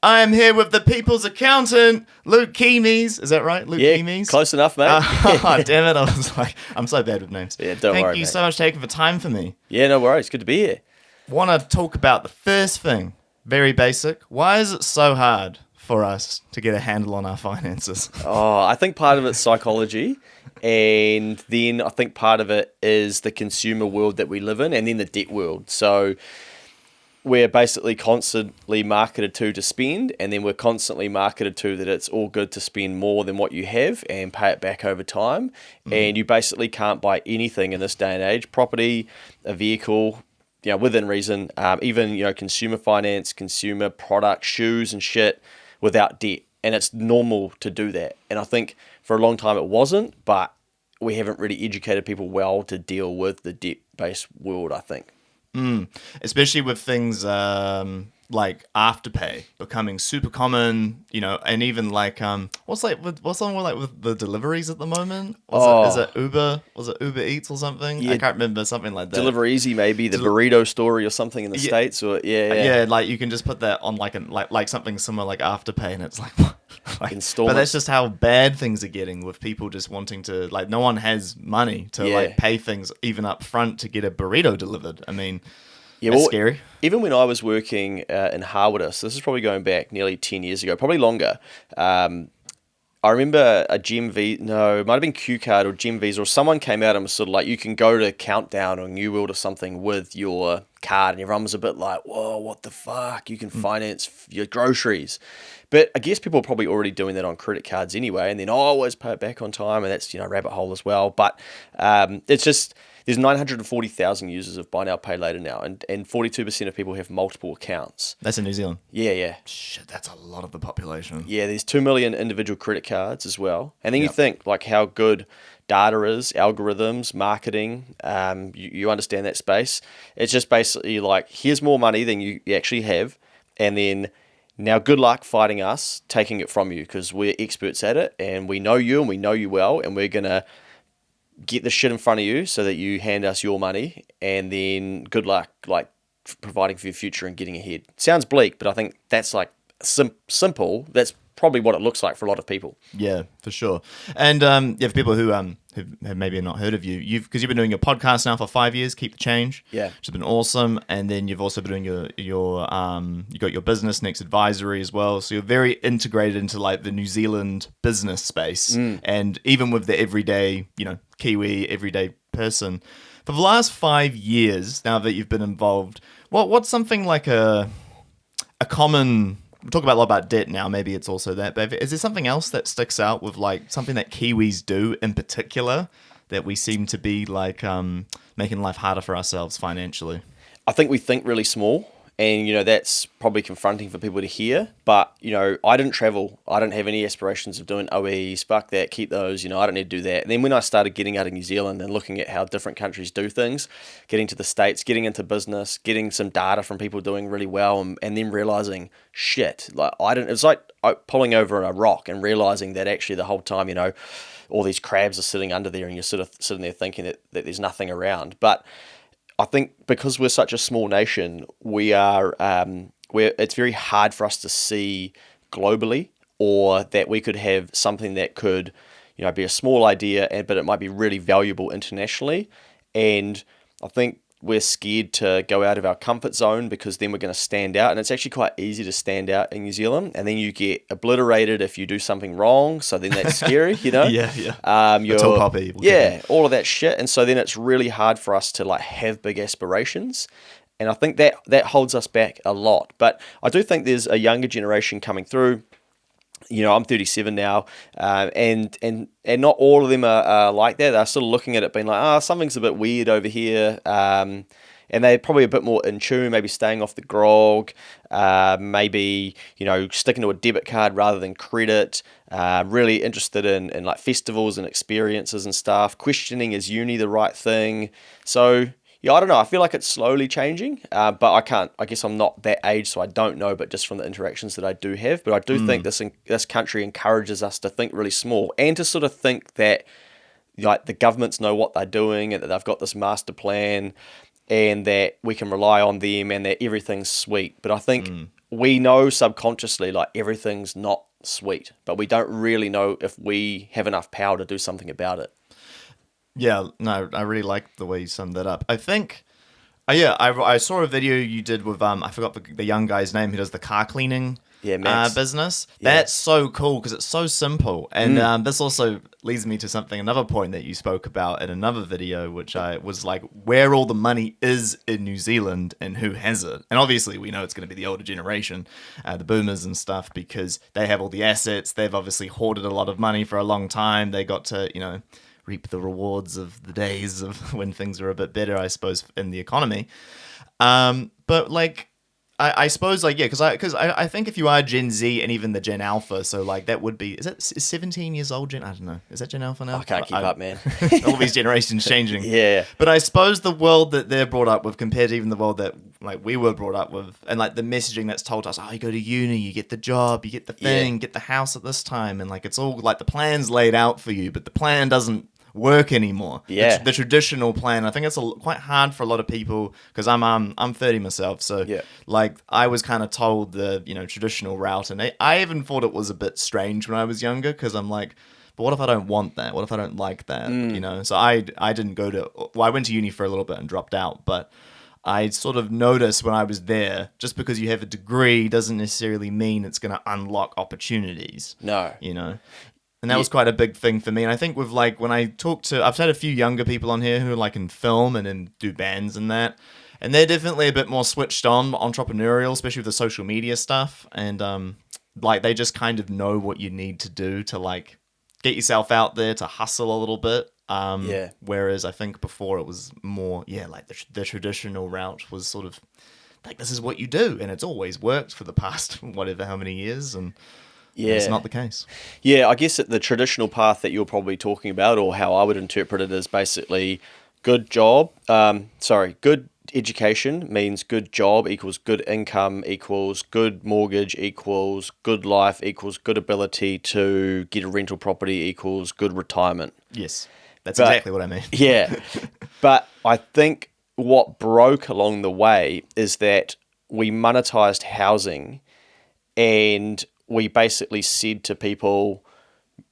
I am here with the people's accountant, Luke Kemeys. Is that right, Luke Kemeys? Close enough, mate. Damn it. I was like, I'm so bad with names. Yeah, don't worry, Thank you mate. so much for taking the time for me. Yeah, no worries. Good to be here. Want to talk about the first thing. Very basic. Why is it so hard for us to get a handle on our finances? Oh, I think part of it's psychology, and then I think part of it is the consumer world that we live in, and then the debt world. So we're basically constantly marketed to spend, and then we're constantly marketed to that it's all good to spend more than what you have and pay it back over time. And you basically can't buy anything in this day and age, property, a vehicle, within reason, even, consumer finance, consumer products, shoes and shit without debt. And it's normal to do that. And I think for a long time it wasn't, but we haven't really educated people well to deal with the debt-based world, I think. Especially with things like Afterpay becoming super common, and even like what's on with the deliveries at the moment? Is it Uber? Was it Uber Eats or something? Yeah. I can't remember, something like that. Deliver Easy, maybe the burrito story or something in the States, or yeah, like you can just put that on like something similar like Afterpay, and it's like installments. But that's just how bad things are getting with people just wanting to, like, no one has money to like pay things even up front to get a burrito delivered. I mean, that's scary. Even when I was working in Harwood, so this is probably going back nearly 10 years ago, probably longer. I remember a it might have been Q Card or Gem Visa, or someone came out and was sort of like, you can go to Countdown or New World or something with your card, and everyone was a bit like, whoa, what the fuck? You can finance your groceries. But I guess people are probably already doing that on credit cards anyway, and then always pay it back on time, and that's, rabbit hole as well. But it's just, there's 940,000 users of Buy Now, Pay Later now, and 42% of people have multiple accounts. That's in New Zealand. Yeah. Shit, that's a lot of the population. Yeah, there's 2 million individual credit cards as well. And then you think like how good data is, algorithms, marketing, you understand that space. It's just basically like, here's more money than you actually have, and then now good luck fighting us, taking it from you, because we're experts at it, and we know you, and we know you well, and we're going to get the shit in front of you so that you hand us your money, and then good luck like providing for your future and getting ahead. Sounds bleak, but I think that's like simple. That's probably what it looks like for a lot of people. Yeah, for sure. And for people who have maybe not heard of you, because you've been doing your podcast now for 5 years, Keep the Change, which has been awesome. And then you've also been doing you got your business Next Advisory as well. So you're very integrated into like the New Zealand business space, and even with the everyday, Kiwi everyday person. For the last 5 years, now that you've been involved, what's something like a common? We talk about a lot about debt now. Maybe it's also that. But is there something else that sticks out with like something that Kiwis do in particular that we seem to be like making life harder for ourselves financially? I think we think really small, and that's probably confronting for people to hear. But I didn't travel. I don't have any aspirations of doing OEs. Fuck that. Keep those. I don't need to do that. And then when I started getting out of New Zealand and looking at how different countries do things, getting to the States, getting into business, getting some data from people doing really well, and then realizing, shit, like it's like pulling over a rock and realizing that actually the whole time, all these crabs are sitting under there, and you're sort of sitting there thinking that there's nothing around. But I think because we're such a small nation, we are it's very hard for us to see globally, or that we could have something that could, be a small idea, but it might be really valuable internationally. And I think we're scared to go out of our comfort zone, because then we're going to stand out. And it's actually quite easy to stand out in New Zealand, and then you get obliterated if you do something wrong. So then that's scary, Yeah. You're tall poppy. All of that shit. And so then it's really hard for us to like have big aspirations. And I think that holds us back a lot. But I do think there's a younger generation coming through. I'm 37 now, and not all of them are like that. They're sort of looking at it being like, something's a bit weird over here, and they're probably a bit more in tune, maybe staying off the grog, maybe, sticking to a debit card rather than credit, really interested in like festivals and experiences and stuff, questioning, is uni the right thing? So yeah, I don't know. I feel like it's slowly changing, but I guess I'm not that age, so I don't know, but just from the interactions that I do have. But I do think this country encourages us to think really small, and to sort of think that like the governments know what they're doing, and that they've got this master plan, and that we can rely on them, and that everything's sweet. But I think we know subconsciously like everything's not sweet, but we don't really know if we have enough power to do something about it. Yeah, no, I really like the way you summed that up. I think, yeah, I saw a video you did with I forgot the young guy's name who does the car cleaning Max. business. Yeah. That's so cool because it's so simple. And this also leads me to another point that you spoke about in another video, which I was like, where all the money is in New Zealand and who has it. And obviously we know it's going to be the older generation, the boomers and stuff, because they have all the assets. They've obviously hoarded a lot of money for a long time. They got to, reap the rewards of the days of when things are a bit better, I suppose, in the economy. But like, I suppose like, yeah, because I think if you are Gen Z and even the Gen Alpha, so like that would be, is 17 years old Gen? I don't know. Is that Gen Alpha now? I can't keep up, man. All these generations changing. Yeah. But I suppose the world that they're brought up with compared to even the world that like we were brought up with, and like the messaging that's told us, oh, you go to uni, you get the job, you get the thing, get the house at this time, and like it's all like the plan's laid out for you, but the plan doesn't work anymore. Yeah. The traditional plan. I think it's quite hard for a lot of people because I'm 30 myself, so like I was kind of told the traditional route, and I even thought it was a bit strange when I was younger because I'm like, but what if I don't want that? What if I don't like that? So I didn't go to. Well, I went to uni for a little bit and dropped out, but I sort of noticed when I was there, just because you have a degree doesn't necessarily mean it's going to unlock opportunities. No. And that was quite a big thing for me. And I think with like, when I talk to, I've had a few younger people on here who are like in film and do bands and that. And they're definitely a bit more switched on, entrepreneurial, especially with the social media stuff. And like, they just kind of know what you need to do to like get yourself out there, to hustle a little bit. Whereas I think before it was more, like the traditional route was sort of like, this is what you do. And it's always worked for the past, whatever, how many years. And it's not the case. Yeah, I guess that the traditional path that you're probably talking about, or how I would interpret it, is basically good education means good job equals good income equals good mortgage equals good life equals good ability to get a rental property equals good retirement. Yes, that's exactly what I mean. Yeah, but I think what broke along the way is that we monetized housing, and we basically said to people,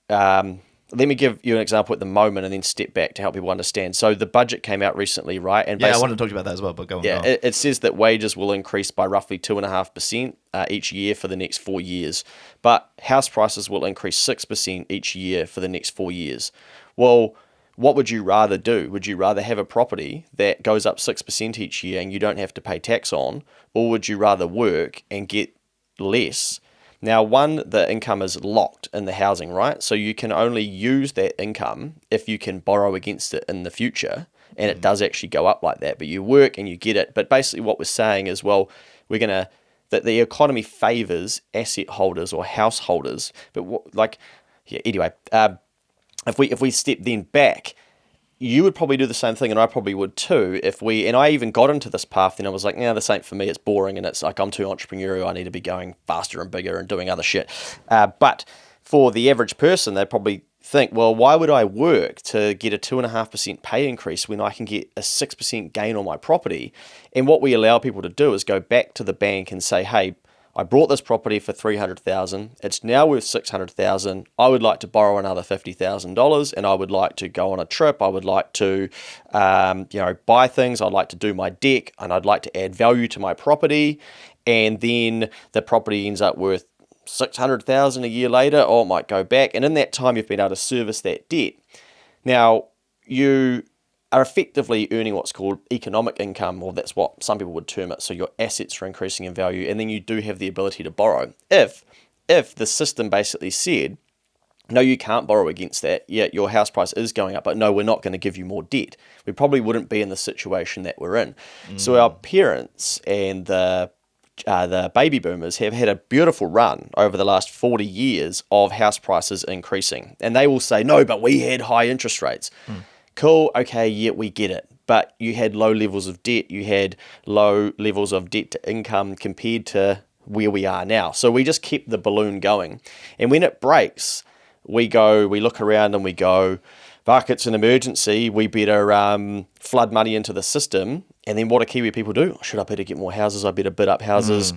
let me give you an example at the moment and then step back to help people understand. So the budget came out recently, right? And I wanted to talk about that as well, but go on. Yeah, it says that wages will increase by roughly 2.5% each year for the next 4 years, but house prices will increase 6% each year for the next 4 years. Well, what would you rather do? Would you rather have a property that goes up 6% each year and you don't have to pay tax on, or would you rather work and get less? Now, the income is locked in the housing, right? So you can only use that income if you can borrow against it in the future, and it does actually go up like that. But you work and you get it. But basically what we're saying is, well, that the economy favours asset holders or householders. But anyway, if we step then back, you would probably do the same thing, and I probably would too, and I even got into this path, and I was like, this ain't for me, it's boring, and it's like, I'm too entrepreneurial, I need to be going faster and bigger and doing other shit. But for the average person, they probably think, well, why would I work to get a 2.5% pay increase when I can get a 6% gain on my property? And what we allow people to do is go back to the bank and say, hey, I bought this property for $300,000. It's now worth $600,000. I would like to borrow another $50,000, and I would like to go on a trip. I would like to, buy things. I'd like to do my deck, and I'd like to add value to my property. And then the property ends up worth $600,000 a year later, or it might go back. And in that time, you've been able to service that debt. Now, you are effectively earning what's called economic income, or that's what some people would term it. So your assets are increasing in value, and then you do have the ability to borrow. If the system basically said, no, you can't borrow against that, your house price is going up, but no, we're not going to give you more debt, we probably wouldn't be in the situation that we're in. So our parents and the baby boomers have had a beautiful run over the last 40 years of house prices increasing. And they will say, no, but we had high interest rates. Cool, okay, yeah, we get it. But you had low levels of debt. You had low levels of debt to income compared to where we are now. So we just kept the balloon going. And when it breaks, we look around and we go, fuck, it's an emergency. We better flood money into the system. And then what do Kiwi people do? I better get more houses. I better bid up houses.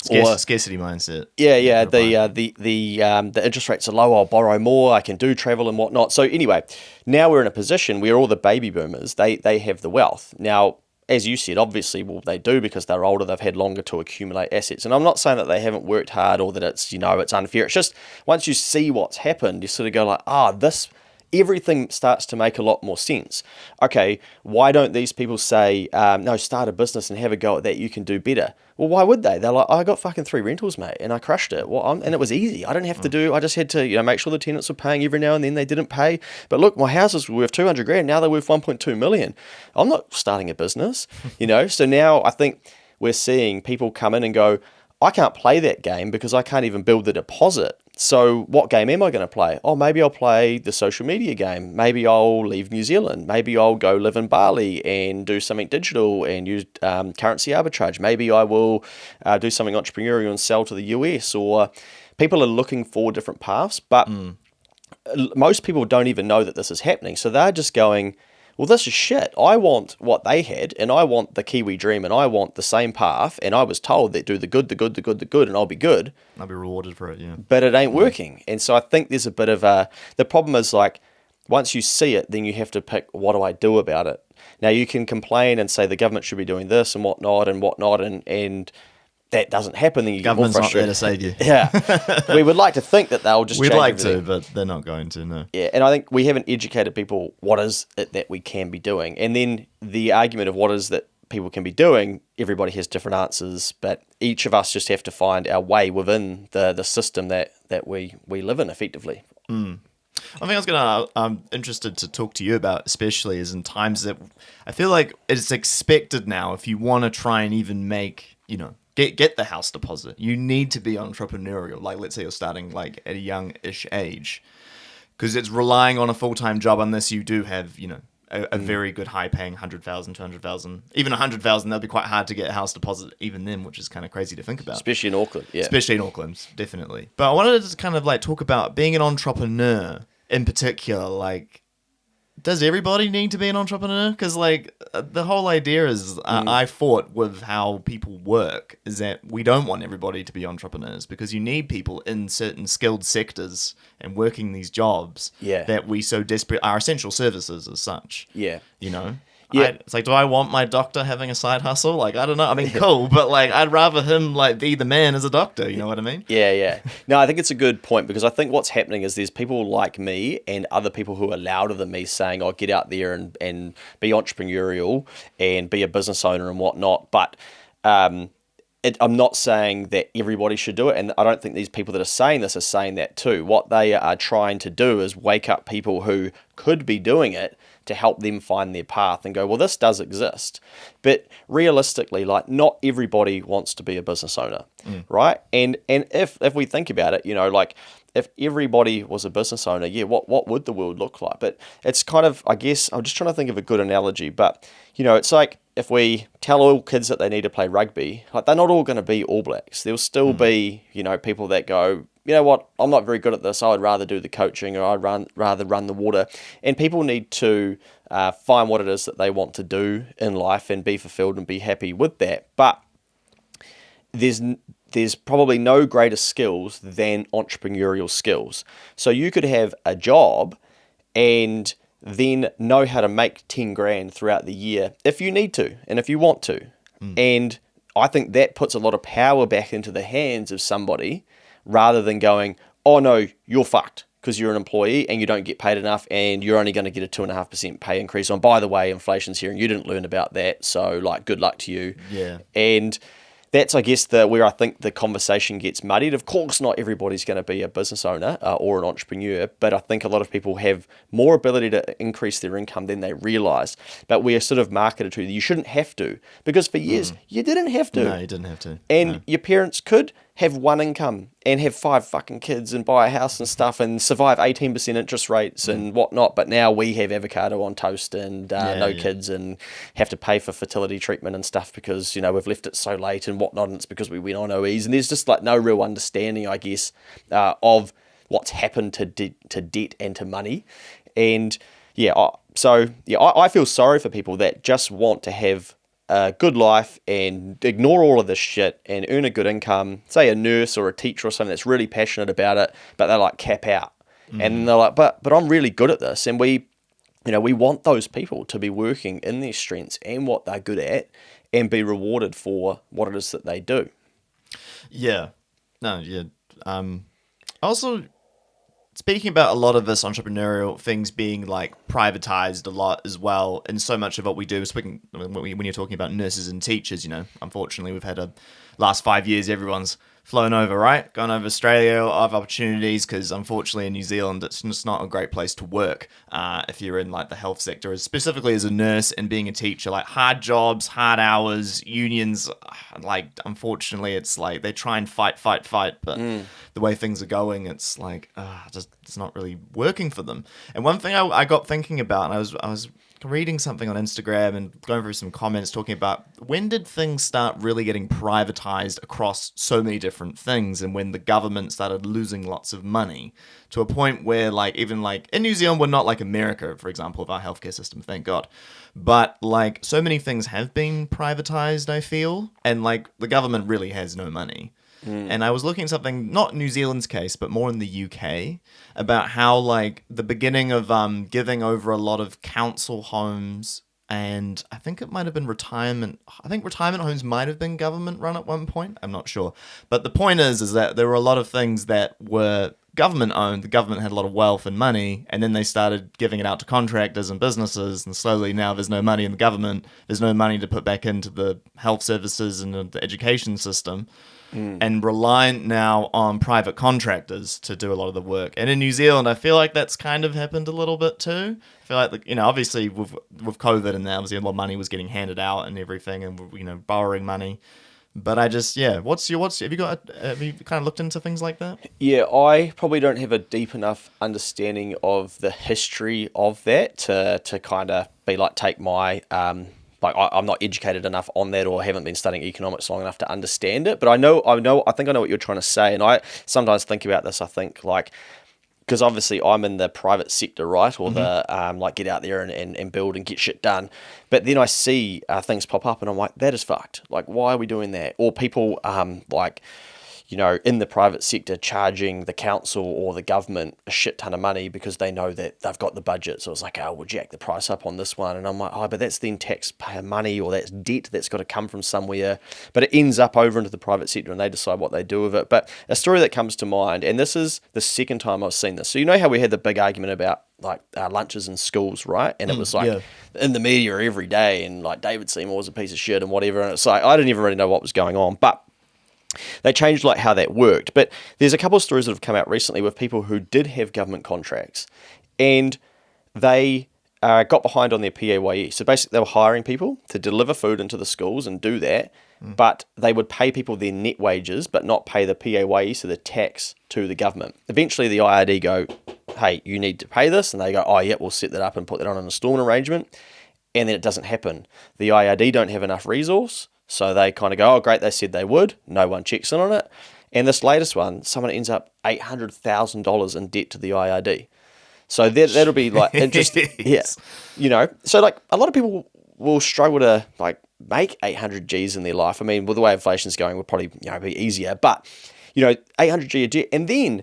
Scarcity mindset. Yeah. The interest rates are low. I'll borrow more. I can do travel and whatnot. So anyway, now we're in a position where all the baby boomers they have the wealth now. As you said, obviously, well, they do because they're older. They've had longer to accumulate assets. And I'm not saying that they haven't worked hard or that it's it's unfair. It's just once you see what's happened, you sort of go like, everything starts to make a lot more sense. Okay, why don't these people say, no, start a business and have a go at that, you can do better? Well, why would they? They're like, I got fucking 3 rentals, mate, and I crushed it. And it was easy. I didn't have to I just had to, make sure the tenants were paying every now and then. They didn't pay. But look, my houses were worth 200 grand. Now they're worth 1.2 million. I'm not starting a business, So now I think we're seeing people come in and go, I can't play that game because I can't even build the deposit. So what game am I going to play? Oh, maybe I'll play the social media game. Maybe I'll leave New Zealand. Maybe I'll go live in Bali and do something digital and use currency arbitrage. Maybe I will do something entrepreneurial and sell to the US. Or people are looking for different paths, but most people don't even know that this is happening. So they're just going, well, this is shit. I want what they had, and I want the Kiwi dream, and I want the same path, and I was told that do the good, and I'll be good. I'll be rewarded for it, yeah. But it ain't working. And so I think there's a bit of the problem is like, once you see it, then you have to pick, what do I do about it? Now, you can complain and say the government should be doing this and whatnot, and that doesn't happen, then you Government's get more frustrated. not there to save you. Yeah. We would like to think that they'll just We'd change like everything. to, but they're not going to, no. Yeah, and I think we haven't educated people what is it that we can be doing. And then the argument of what is that people can be doing, everybody has different answers, but each of us just have to find our way within the system that we live in effectively. I think I'm interested to talk to you about, especially is in times that I feel like it's expected now, if you want to try and even make, get the house deposit, you need to be entrepreneurial. Like, let's say you're starting like at a young-ish age, because it's relying on a full-time job unless you do have, a very good high-paying 100,000, 200,000, even 100,000. That'd be quite hard to get a house deposit even then, which is kind of crazy to think about. Especially in Auckland, yeah. Especially in Auckland, definitely. But I wanted to just kind of like talk about being an entrepreneur in particular. Like, does everybody need to be an entrepreneur? Because like the whole idea is, I fought with how people work, is that we don't want everybody to be entrepreneurs because you need people in certain skilled sectors and working these jobs that we so desperate are essential services as such. Yeah. Yeah. It's like, do I want my doctor having a side hustle? Like, I don't know. I mean, cool, but like, I'd rather him like be the man as a doctor. You know what I mean? Yeah. No, I think it's a good point because I think what's happening is there's people like me and other people who are louder than me saying, "Oh, get out there and be entrepreneurial and be a business owner and whatnot." But I'm not saying that everybody should do it, and I don't think these people that are saying this are saying that too. What they are trying to do is wake up people who could be doing it to help them find their path and go, well, this does exist. But realistically, like, not everybody wants to be a business owner, right? And if we think about it, like, if everybody was a business owner, what would the world look like? But it's kind of, I guess, I'm just trying to think of a good analogy, but, it's like if we tell all kids that they need to play rugby, like, they're not all going to be All Blacks. There'll still be, people that go, you know what, I'm not very good at this, I would rather do the coaching or I'd rather run the water. And people need to find what it is that they want to do in life and be fulfilled and be happy with that. But there's probably no greater skills than entrepreneurial skills. So you could have a job and then know how to make 10 grand throughout the year if you need to and if you want to. And I think that puts a lot of power back into the hands of somebody rather than going, oh no, you're fucked because you're an employee and you don't get paid enough and you're only going to get a 2.5% pay increase. And by the way, inflation's here and you didn't learn about that. So like, good luck to you. Yeah. And that's, I guess, where I think the conversation gets muddied. Of course, not everybody's going to be a business owner or an entrepreneur, but I think a lot of people have more ability to increase their income than they realise. But we are sort of marketed to, you shouldn't have to, because for years, you didn't have to. No, you didn't have to. And your parents could have one income and have 5 fucking kids and buy a house and stuff and survive 18% interest rates and whatnot. But now we have avocado on toast and kids and have to pay for fertility treatment and stuff because, we've left it so late and whatnot. And it's because we went on OEs. And there's just like no real understanding, I guess, of what's happened to debt and to money. And I feel sorry for people that just want to have a good life and ignore all of this shit and earn a good income, say a nurse or a teacher or something that's really passionate about it, but they like cap out. And they're like, but I'm really good at this. And we want those people to be working in their strengths and what they're good at and be rewarded for what it is that they do. Yeah. No, yeah. Also, speaking about a lot of this entrepreneurial things being like privatized a lot as well, and so much of what we do, speaking when you're talking about nurses and teachers, unfortunately we've had last 5 years, everyone's flown over, right? Gone over Australia, of opportunities, because unfortunately in New Zealand, it's just not a great place to work if you're in like the health sector, specifically as a nurse and being a teacher. Like hard jobs, hard hours, unions, like unfortunately it's like they try and fight, but the way things are going, it's like just it's not really working for them. And one thing I got thinking about, and I was reading something on Instagram and going through some comments talking about when did things start really getting privatized across so many different things, and when the government started losing lots of money to a point where like even like in New Zealand, we're not like America, for example, of our healthcare system, thank God. But like so many things have been privatized, I feel, and like the government really has no money. And I was looking at something, not New Zealand's case, but more in the UK, about how like the beginning of giving over a lot of council homes, and I think it might have been retirement. I think retirement homes might have been government run at one point. I'm not sure. But the point is that there were a lot of things that were government owned. The government had a lot of wealth and money, and then they started giving it out to contractors and businesses, and slowly now there's no money in the government. There's no money to put back into the health services and the education system. And reliant now on private contractors to do a lot of the work. And in New Zealand, I feel like that's kind of happened a little bit too. I feel like, obviously with COVID and obviously a lot of money was getting handed out and everything, and borrowing money. But I just, have you kind of looked into things like that? Yeah, I probably don't have a deep enough understanding of the history of that to kind of be like, take my, I'm not educated enough on that, or haven't been studying economics long enough to understand it. But I think I know what you're trying to say. And I sometimes think about this, I think like, because obviously I'm in the private sector, right? Or the, like get out there and build and get shit done. But then I see things pop up and I'm like, that is fucked. Like, why are we doing that? Or people in the private sector charging the council or the government a shit ton of money because they know that they've got the budget. So it's like, we'll jack the price up on this one. And I'm like, but that's then taxpayer money, or that's debt that's got to come from somewhere. But it ends up over into the private sector and they decide what they do with it. But a story that comes to mind, and this is the second time I've seen this. So you know how we had the big argument about like lunches in schools, right? And it was like in the media every day, and like David Seymour was a piece of shit and whatever. And it's like, I didn't even really know what was going on. But they changed like how that worked. But there's a couple of stories that have come out recently with people who did have government contracts, and they got behind on their PAYE. So basically they were hiring people to deliver food into the schools and do that, but they would pay people their net wages but not pay the PAYE, so the tax, to the government. Eventually the IRD go, hey, you need to pay this, and they go, we'll set that up and put that on an installment arrangement, and then it doesn't happen. The IRD don't have enough resource, so they kind of go, great, they said they would. No one checks in on it. And this latest one, someone ends up $800,000 in debt to the IRD. So that'll be like interesting. Yeah. So like a lot of people will struggle to like make 800 G's in their life. I mean, with the way inflation's going, would probably be easier. But 800 G a debt. And then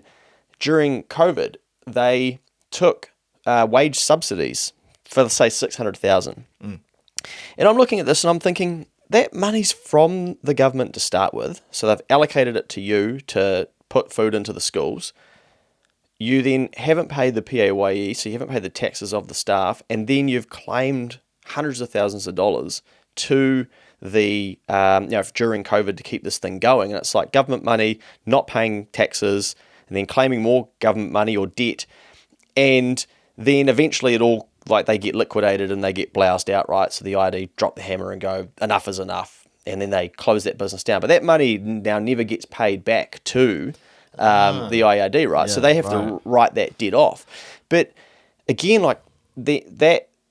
during COVID, they took wage subsidies for, say, 600,000. And I'm looking at this and I'm thinking, that money's from the government to start with. So they've allocated it to you to put food into the schools. You then haven't paid the PAYE, so you haven't paid the taxes of the staff, and then you've claimed hundreds of thousands of dollars to the during COVID to keep this thing going. And it's like government money, not paying taxes, and then claiming more government money or debt, and then eventually it all, like, they get liquidated and they get bloused outright. So the ID drop the hammer and go, enough is enough. And then they close that business down. But that money now never gets paid back to the IRD, right? So they have to write that debt off. But again, like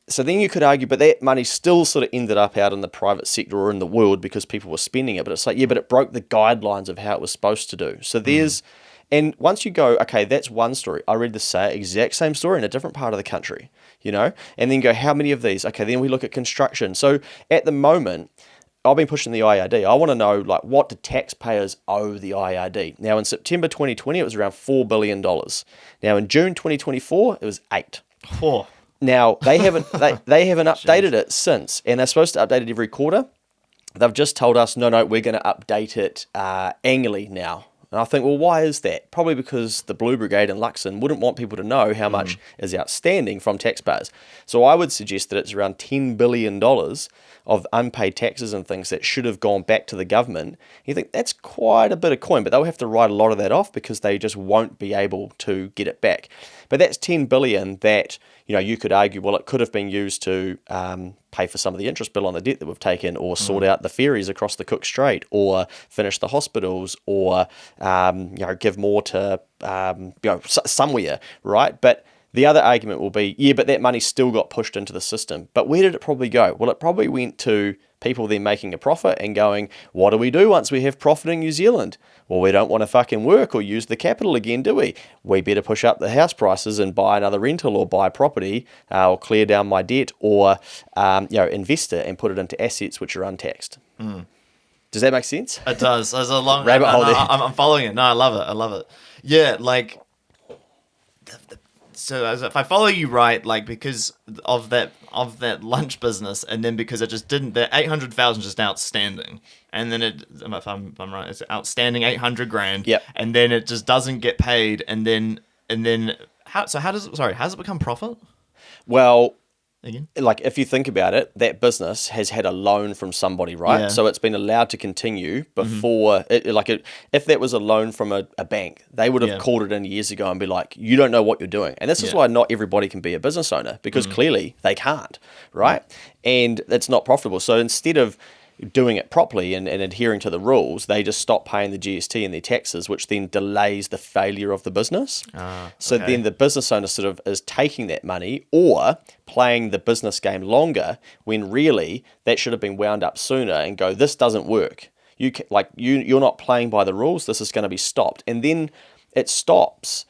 so then you could argue, but that money still sort of ended up out in the private sector or in the world because people were spending it. But it's like, but it broke the guidelines of how it was supposed to do. So there's, And once you go, okay, that's one story. I read the exact same story in a different part of the country, and then go, how many of these? Okay, then we look at construction. So at the moment, I've been pushing the IRD. I want to know, like, what do taxpayers owe the IRD? Now, in September 2020, it was around $4 billion. Now, in June 2024, it was 8. Oh. Now, they haven't updated it since, and they're supposed to update it every quarter. They've just told us, no, we're going to update it annually now. And I think, well, why is that? Probably because the Blue Brigade in Luxon wouldn't want people to know how much is outstanding from taxpayers. So I would suggest that it's around $10 billion of unpaid taxes and things that should have gone back to the government. You think that's quite a bit of coin, but they'll have to write a lot of that off because they just won't be able to get it back. But that's $10 billion that, you could argue, well, it could have been used to pay for some of the interest bill on the debt that we've taken, or sort out the ferries across the Cook Strait, or finish the hospitals, or give more to somewhere, right? But the other argument will be, yeah, but that money still got pushed into the system. But where did it probably go? Well, it probably went to people then making a profit and going, what do we do once we have profit in New Zealand? Well, we don't want to fucking work or use the capital again, do we? We better push up the house prices and buy another rental or buy property or clear down my debt or invest it and put it into assets which are untaxed. Does that make sense? It does. There's a long rabbit hole there. I'm following it. No, I love it. Yeah, like... So if I follow you right, like because of that lunch business, and then because it just didn't, the 800,000 just outstanding, and then if I'm right, it's outstanding 800 grand. Yep. And then it just doesn't get paid, and then how does it become profit? Well, again, like if you think about it, that business has had a loan from somebody, right? Yeah. So it's been allowed to continue before if that was a loan from a bank, they would have called it in years ago and be like, you don't know what you're doing. And this is why not everybody can be a business owner, because clearly they can't, right? And it's not profitable. So instead of doing it properly and adhering to the rules, they just stop paying the GST and their taxes, which then delays the failure of the business. So then the business owner sort of is taking that money or playing the business game longer, when really that should have been wound up sooner and go, this doesn't work. You're not playing by the rules. This is going to be stopped. And then it stops,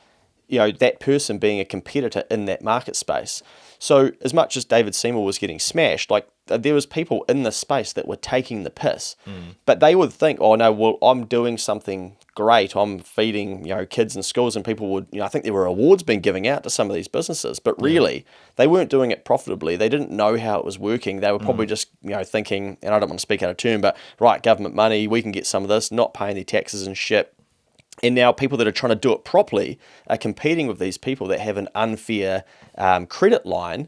that person being a competitor in that market space. So as much as David Seymour was getting smashed, like there was people in this space that were taking the piss, but they would think, oh no, well, I'm doing something great. I'm feeding, kids in schools, and people would, I think there were awards being given out to some of these businesses, but really they weren't doing it profitably. They didn't know how it was working. They were probably just, thinking, and I don't want to speak out of turn, but right, government money, we can get some of this, not paying their taxes and shit. And now people that are trying to do it properly are competing with these people that have an unfair credit line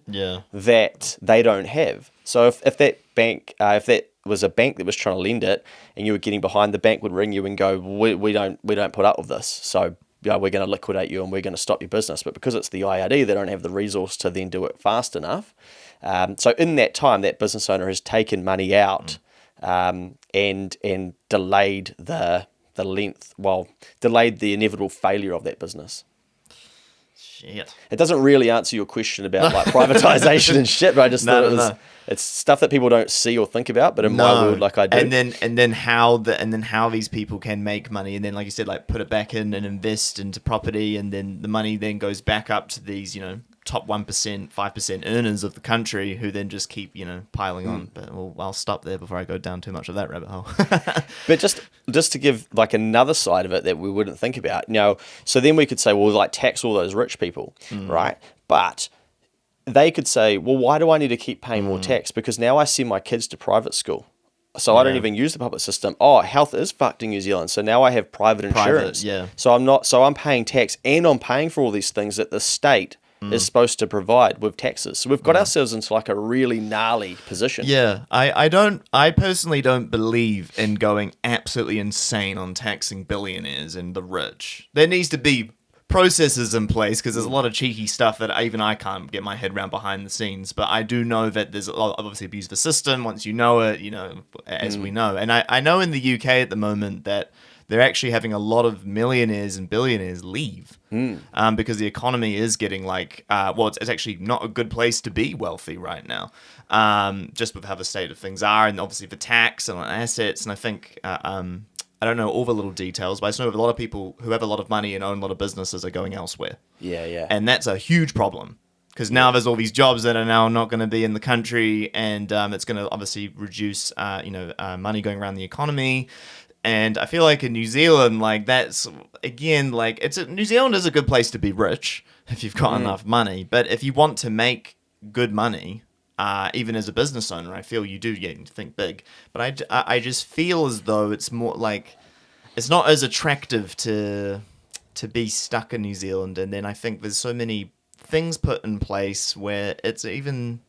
that they don't have. So if that bank, if that was a bank that was trying to lend it, and you were getting behind, the bank would ring you and go, we don't put up with this. So we're going to liquidate you and we're going to stop your business. But because it's the IRD, they don't have the resource to then do it fast enough. So in that time, that business owner has taken money out and delayed delayed the inevitable failure of that business. Shit. It doesn't really answer your question about like privatisation and shit, but I just thought it's stuff that people don't see or think about, but in my world, like I do. And then how these people can make money, and then like you said, like put it back in and invest into property, and then the money then goes back up to these, top 1%, 5% earners of the country, who then just keep, piling on. But I'll stop there before I go down too much of that rabbit hole. But just to give like another side of it that we wouldn't think about, so then we could say, well, like tax all those rich people, right? But they could say, well, why do I need to keep paying more tax? Because now I send my kids to private school. So I don't even use the public system. Oh, health is fucked in New Zealand. So now I have private insurance. So I'm paying tax, and I'm paying for all these things that the state is supposed to provide with taxes. So we've got ourselves into like a really gnarly position. Yeah, I personally don't believe in going absolutely insane on taxing billionaires and the rich. There needs to be processes in place, because there's a lot of cheeky stuff that even I can't get my head around behind the scenes. But I do know that there's a lot of obviously abuse of the system. Once you know it, as we know. And I know in the UK at the moment that they're actually having a lot of millionaires and billionaires leave because the economy is getting it's actually not a good place to be wealthy right now, just with how the state of things are, and obviously the tax and on assets. And I think I don't know all the little details, but I just know a lot of people who have a lot of money and own a lot of businesses are going elsewhere. Yeah. And that's a huge problem. Because now there's all these jobs that are now not going to be in the country, and it's going to obviously reduce, money going around the economy. And I feel like in New Zealand, like that's again, like New Zealand is a good place to be rich if you've got enough money. But if you want to make good money, even as a business owner, I feel you do need to think big. But I just feel as though it's more like it's not as attractive to be stuck in New Zealand. And then I think there's so many things put in place where it's even,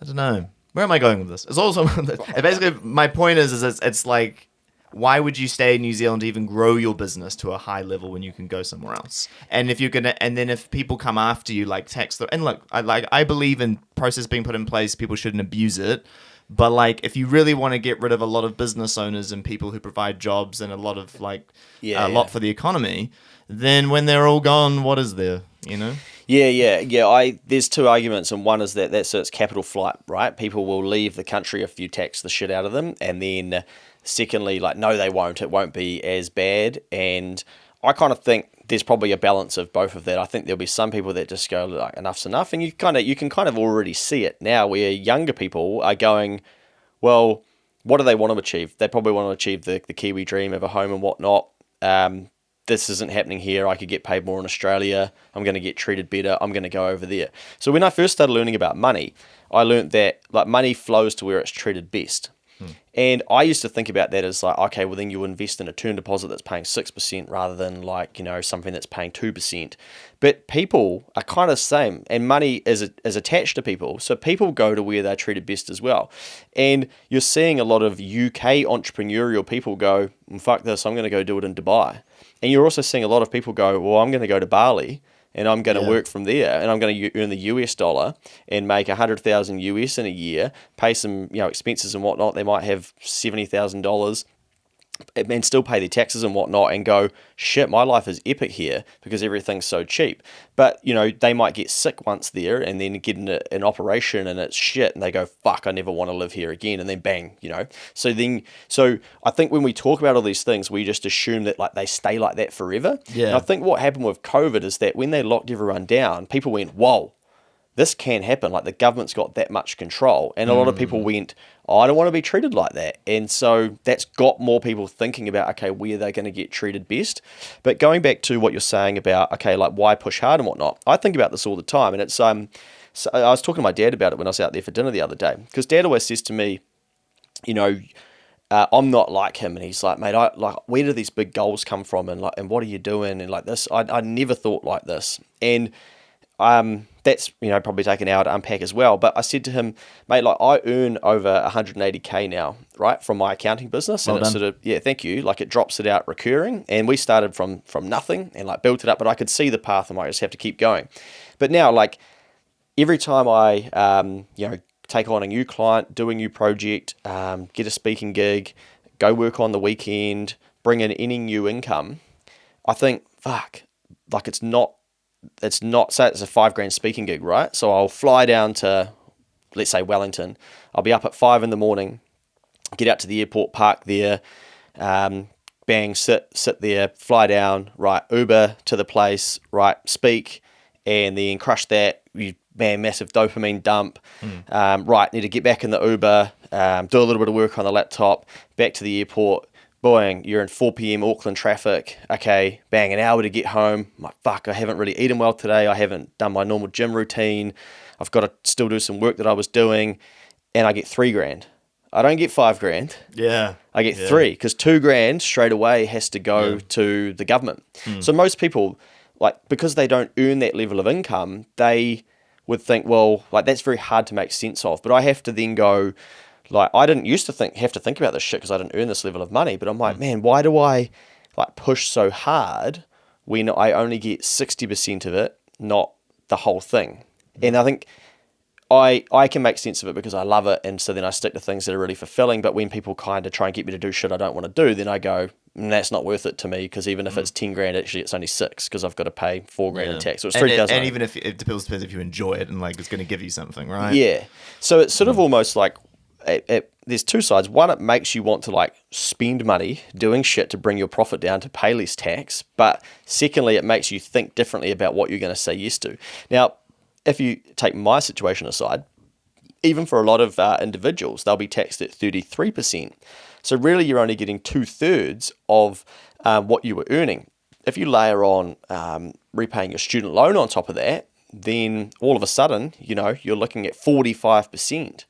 I don't know, where am I going with this? It's also basically my point is it's like, why would you stay in New Zealand to even grow your business to a high level when you can go somewhere else? And if you're gonna, and then if people come after you, like and look, I believe in process being put in place, people shouldn't abuse it. But like, if you really want to get rid of a lot of business owners and people who provide jobs and a lot of lot for the economy, then when they're all gone, what is there? You know? Yeah. There's two arguments, and one is that it's capital flight, right? People will leave the country if you tax the shit out of them, and then secondly, like, no, they won't. It won't be as bad. And I kind of think there's probably a balance of both of that. I think there'll be some people that just go, like, enough's enough. And you can kind of already see it now where younger people are going, well, what do they want to achieve? They probably want to achieve the Kiwi dream of a home and whatnot. This isn't happening here. I could get paid more in Australia. I'm going to get treated better. I'm going to go over there. So when I first started learning about money, I learned that like money flows to where it's treated best. And I used to think about that as like, okay, well then you invest in a term deposit that's paying 6% rather than like, something that's paying 2%. But people are kind of the same, and money is attached to people. So people go to where they're treated best as well. And you're seeing a lot of UK entrepreneurial people go, fuck this, I'm going to go do it in Dubai. And you're also seeing a lot of people go, well, I'm going to go to Bali and I'm going to work from there, and I'm going to earn the US dollar and make 100,000 US in a year, pay some expenses and whatnot. They might have $70,000 and still pay their taxes and whatnot, and go, shit, my life is epic here because everything's so cheap. But they might get sick once there and then get an operation and it's shit, and they go, fuck, I never want to live here again, and then bang, So I think when we talk about all these things, we just assume that like they stay like that forever. Yeah. And I think what happened with COVID is that when they locked everyone down, people went, whoa, this can happen. Like the government's got that much control. And a lot of people went, I don't want to be treated like that. And so that's got more people thinking about, okay, where they're going to get treated best. But going back to what you're saying about, okay, like why push hard and whatnot, I think about this all the time. And it's, so I was talking to my dad about it when I was out there for dinner the other day, because dad always says to me, I'm not like him. And he's like, mate, where do these big goals come from? And what are you doing? And like this, I never thought like this. And, that's probably taken an hour to unpack as well. But I said to him, mate, like I earn over 180k now, right, from my accounting business. Well and done. It's sort of, thank you. Like it drops it out recurring, and we started from nothing and like built it up. But I could see the path, and I just have to keep going. But now, like every time I take on a new client, do a new project, get a speaking gig, go work on the weekend, bring in any new income, I think, fuck, like it's not, say it's a $5,000 speaking gig, right? So I'll fly down to, let's say Wellington. I'll be up at 5 a.m, get out to the airport, park there, bang, sit there, fly down, right, Uber to the place, right, speak, and then crush that, massive dopamine dump, right, need to get back in the Uber, do a little bit of work on the laptop, back to the airport, boing, you're in 4 p.m. Auckland traffic. Okay, bang, an hour to get home. Fuck, I haven't really eaten well today. I haven't done my normal gym routine. I've got to still do some work that I was doing. And I get $3,000. I don't get $5,000. Yeah. I get $3,000 because $2,000 straight away has to go to the government. So most people, like, because they don't earn that level of income, they would think, well, like that's very hard to make sense of. But I have to then go, like, I didn't used to have to think about this shit because I didn't earn this level of money. But I'm like, man, why do I like push so hard when I only get 60% of it, not the whole thing? And I think I can make sense of it because I love it. And so then I stick to things that are really fulfilling. But when people kind of try and get me to do shit I don't want to do, then I go, that's not worth it to me, because even if it's $10,000, actually it's only $6,000 because I've got to pay $4,000 in tax. So it's $3,000. And even if it depends if you enjoy it and like it's going to give you something, right? Yeah. So it's sort of almost like, there's two sides. One, it makes you want to like spend money doing shit to bring your profit down to pay less tax. But secondly, it makes you think differently about what you're going to say yes to. Now, if you take my situation aside, even for a lot of individuals, they'll be taxed at 33%. So really, you're only getting 2/3 of what you were earning. If you layer on repaying your student loan on top of that, then all of a sudden, you're looking at 45%.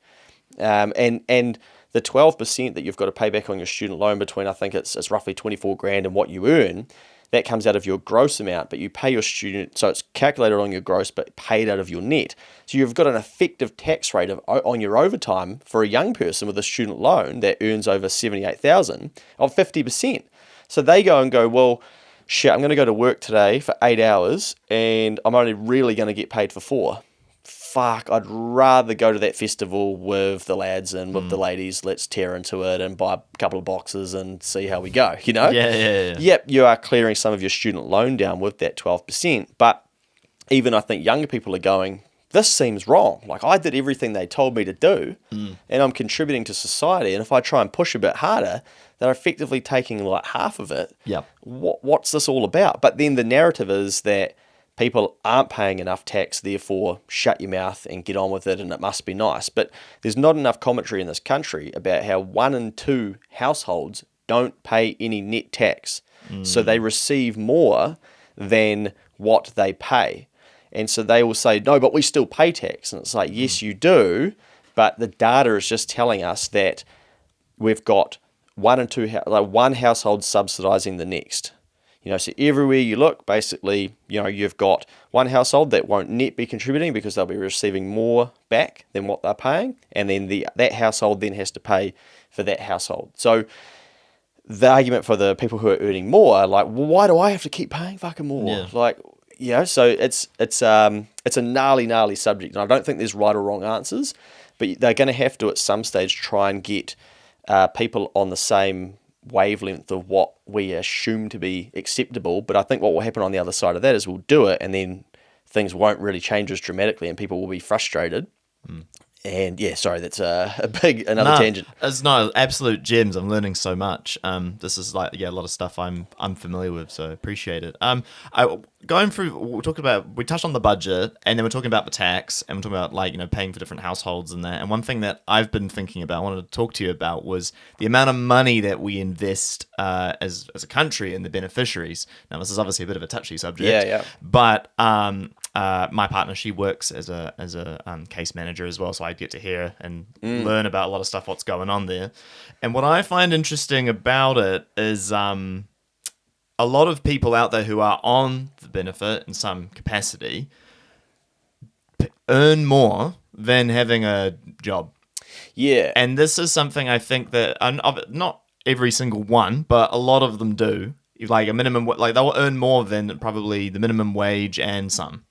And the 12% that you've got to pay back on your student loan between, I think it's roughly 24 grand and what you earn, that comes out of your gross amount, but you pay your student, so it's calculated on your gross, but paid out of your net. So you've got an effective tax rate on your overtime for a young person with a student loan that earns over 78,000 of 50%. So they go, well, shit, I'm going to go to work today for 8 hours and I'm only really going to get paid for 4. Fuck, I'd rather go to that festival with the lads and with the ladies. Let's tear into it and buy a couple of boxes and see how we go, Yeah. Yep, you are clearing some of your student loan down with that 12%. But even I think younger people are going, this seems wrong. Like, I did everything they told me to do and I'm contributing to society. And if I try and push a bit harder, they're effectively taking like half of it. Yep. What's this all about? But then the narrative is that people aren't paying enough tax, therefore shut your mouth and get on with it and it must be nice. But there's not enough commentary in this country about how 1 in 2 households don't pay any net tax. So they receive more than what they pay. And so they will say, no, but we still pay tax. And it's like, yes, you do. But the data is just telling us that we've got 1 in 2, like one household subsidizing the next. So everywhere you look, basically, you've got one household that won't net be contributing because they'll be receiving more back than what they're paying, and then that household then has to pay for that household. So the argument for the people who are earning more, like, well, why do I have to keep paying fucking more? Yeah. So it's a gnarly subject, and I don't think there's right or wrong answers, but they're going to have to at some stage try and get people on the same wavelength of what we assume to be acceptable. But I think what will happen on the other side of that is we'll do it and then things won't really change as dramatically and people will be frustrated. And yeah, sorry, that's another tangent. It's not absolute gems. I'm learning so much. This is like, a lot of stuff I'm unfamiliar with, so appreciate it. Going through, we touched on the budget, and then we're talking about the tax, and we're talking about paying for different households and that. And one thing that I've been thinking about, I wanted to talk to you about, was the amount of money that we invest as a country in the beneficiaries. Now, this is obviously a bit of a touchy subject. Yeah. But my partner, she works as a case manager as well, so I get to hear and learn about a lot of stuff, what's going on there. And what I find interesting about it is a lot of people out there who are on the benefit in some capacity earn more than having a job. Yeah. And this is something I think that, not every single one, but a lot of them do. Like a minimum, like they'll earn more than probably the minimum wage and some.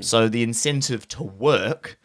So the incentive to work,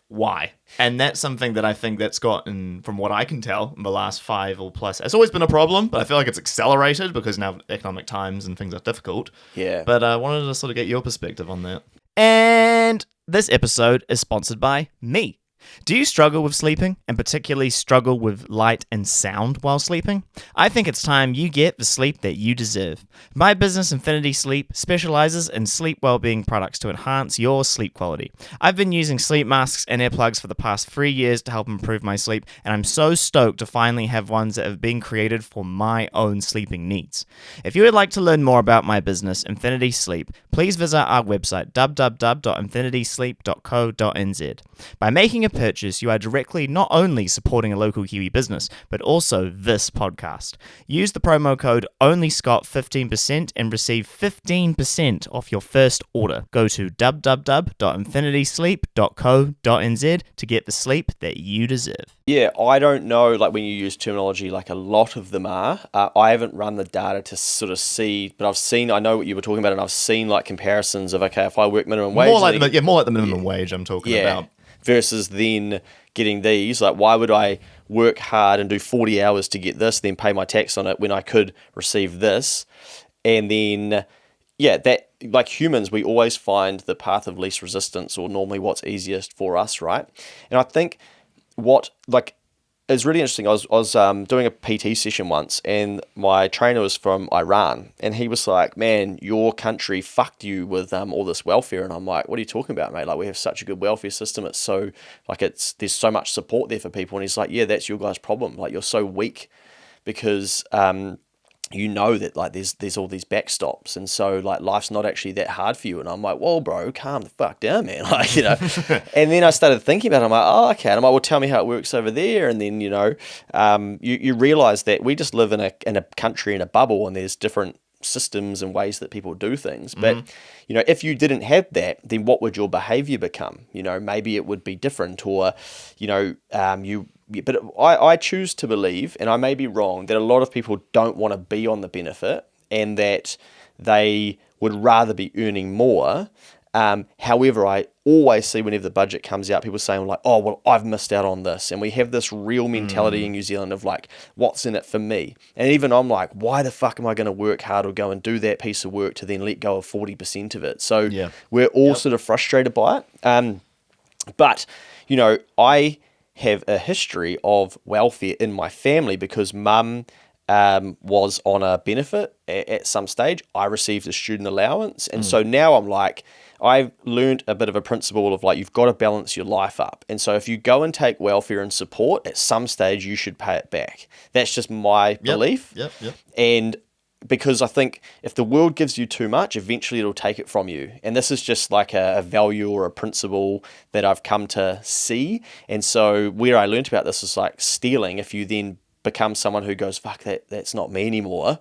why? And that's something that I think that's gotten, from what I can tell, in the last 5 or plus. It's always been a problem, but I feel like it's accelerated because now economic times and things are difficult. Yeah. But I wanted to sort of get your perspective on that. And this episode is sponsored by me. Do you struggle with sleeping, and particularly struggle with light and sound while sleeping? I think it's time you get the sleep that you deserve. My business, Infinity Sleep, specializes in sleep well-being products to enhance your sleep quality. I've been using sleep masks and earplugs for the past 3 years to help improve my sleep, and I'm so stoked to finally have ones that have been created for my own sleeping needs. If you would like to learn more about my business, Infinity Sleep, please visit our website, www.infinitysleep.co.nz. By making a purchase, you are directly not only supporting a local Kiwi business, but also this podcast. Use the promo code ONLYSCOTT15% and receive 15% off your first order. Go to www.infinitysleep.co.nz to get the sleep that you deserve. Yeah, I don't know, like when you use terminology, like a lot of them are. I haven't run the data to sort of see, but I know what you were talking about, and I've seen like comparisons of, okay, if I work minimum wage. More like the minimum wage I'm talking about. Versus then getting these, like why would I work hard and do 40 hours to get this, then pay my tax on it when I could receive this? And then, that, like humans, we always find the path of least resistance, or normally what's easiest for us, right? And I think what like it's really interesting. I was doing a PT session once, and my trainer was from Iran, and he was like, "Man, your country fucked you with all this welfare." And I'm like, "What are you talking about, mate? Like, we have such a good welfare system. It's so there's so much support there for people." And he's like, "Yeah, that's your guys' problem. Like, you're so weak because you know that like there's all these backstops, and so like life's not actually that hard for you." And I'm like, "Whoa, bro, calm the fuck down, man." Like, and then I started thinking about it. I'm like, "Oh, okay." And I'm like, "Well, tell me how it works over there." And then you realize that we just live in a country in a bubble, and there's different systems and ways that people do things. But if you didn't have that, then what would your behavior become? Maybe it would be different, or but I choose to believe, and I may be wrong, that a lot of people don't want to be on the benefit, and that they would rather be earning more. However, I always see whenever the budget comes out, people saying like, "Oh, well, I've missed out on this." And we have this real mentality in New Zealand of like, what's in it for me? And even I'm like, why the fuck am I going to work hard or go and do that piece of work to then let go of 40% of it? So we're all sort of frustrated by it. But, I have a history of welfare in my family because mum was on a benefit at some stage. I received a student allowance. And so now I'm like, I've learned a bit of a principle of like, you've got to balance your life up. And so if you go and take welfare and support, at some stage you should pay it back. That's just my belief. Yep. And because I think if the world gives you too much, eventually it'll take it from you. And this is just like a value or a principle that I've come to see. And so where I learned about this is like stealing. If you then become someone who goes, fuck, that's not me anymore,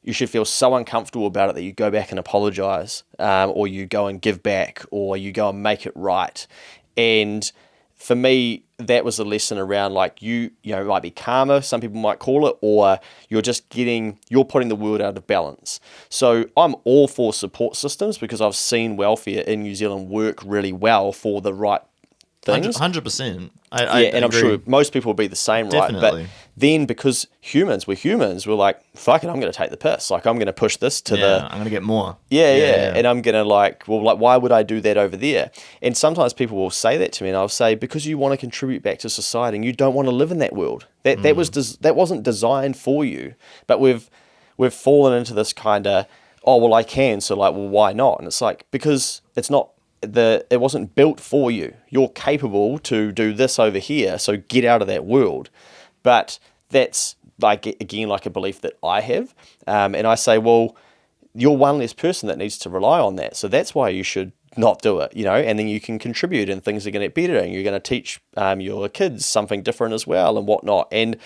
you should feel so uncomfortable about it that you go back and apologize, or you go and give back, or you go and make it right. And for me, that was a lesson around like you might be karma, some people might call it, or you're putting the world out of balance. So I'm all for support systems because I've seen welfare in New Zealand work really well for the right things. 100%. And I'm sure most people will be the same, Definitely. right? But then because we're like, fuck it, I'm going to take the piss. Like, I'm going to push this to I'm going to get more. Yeah. And I'm going to why would I do that over there? And sometimes people will say that to me, and I'll say, because you want to contribute back to society and you don't want to live in that world. That wasn't designed for you. But we've fallen into this kind of, oh, well, I can, so like, well, why not? And it's like, because it's not, it wasn't built for you. You're capable to do this over here, so get out of that world. But that's like, again, like a belief that I have, and I say, well, you're one less person that needs to rely on that, so that's why you should not do it, and then you can contribute and things are going to get better, and you're going to teach your kids something different as well and whatnot. And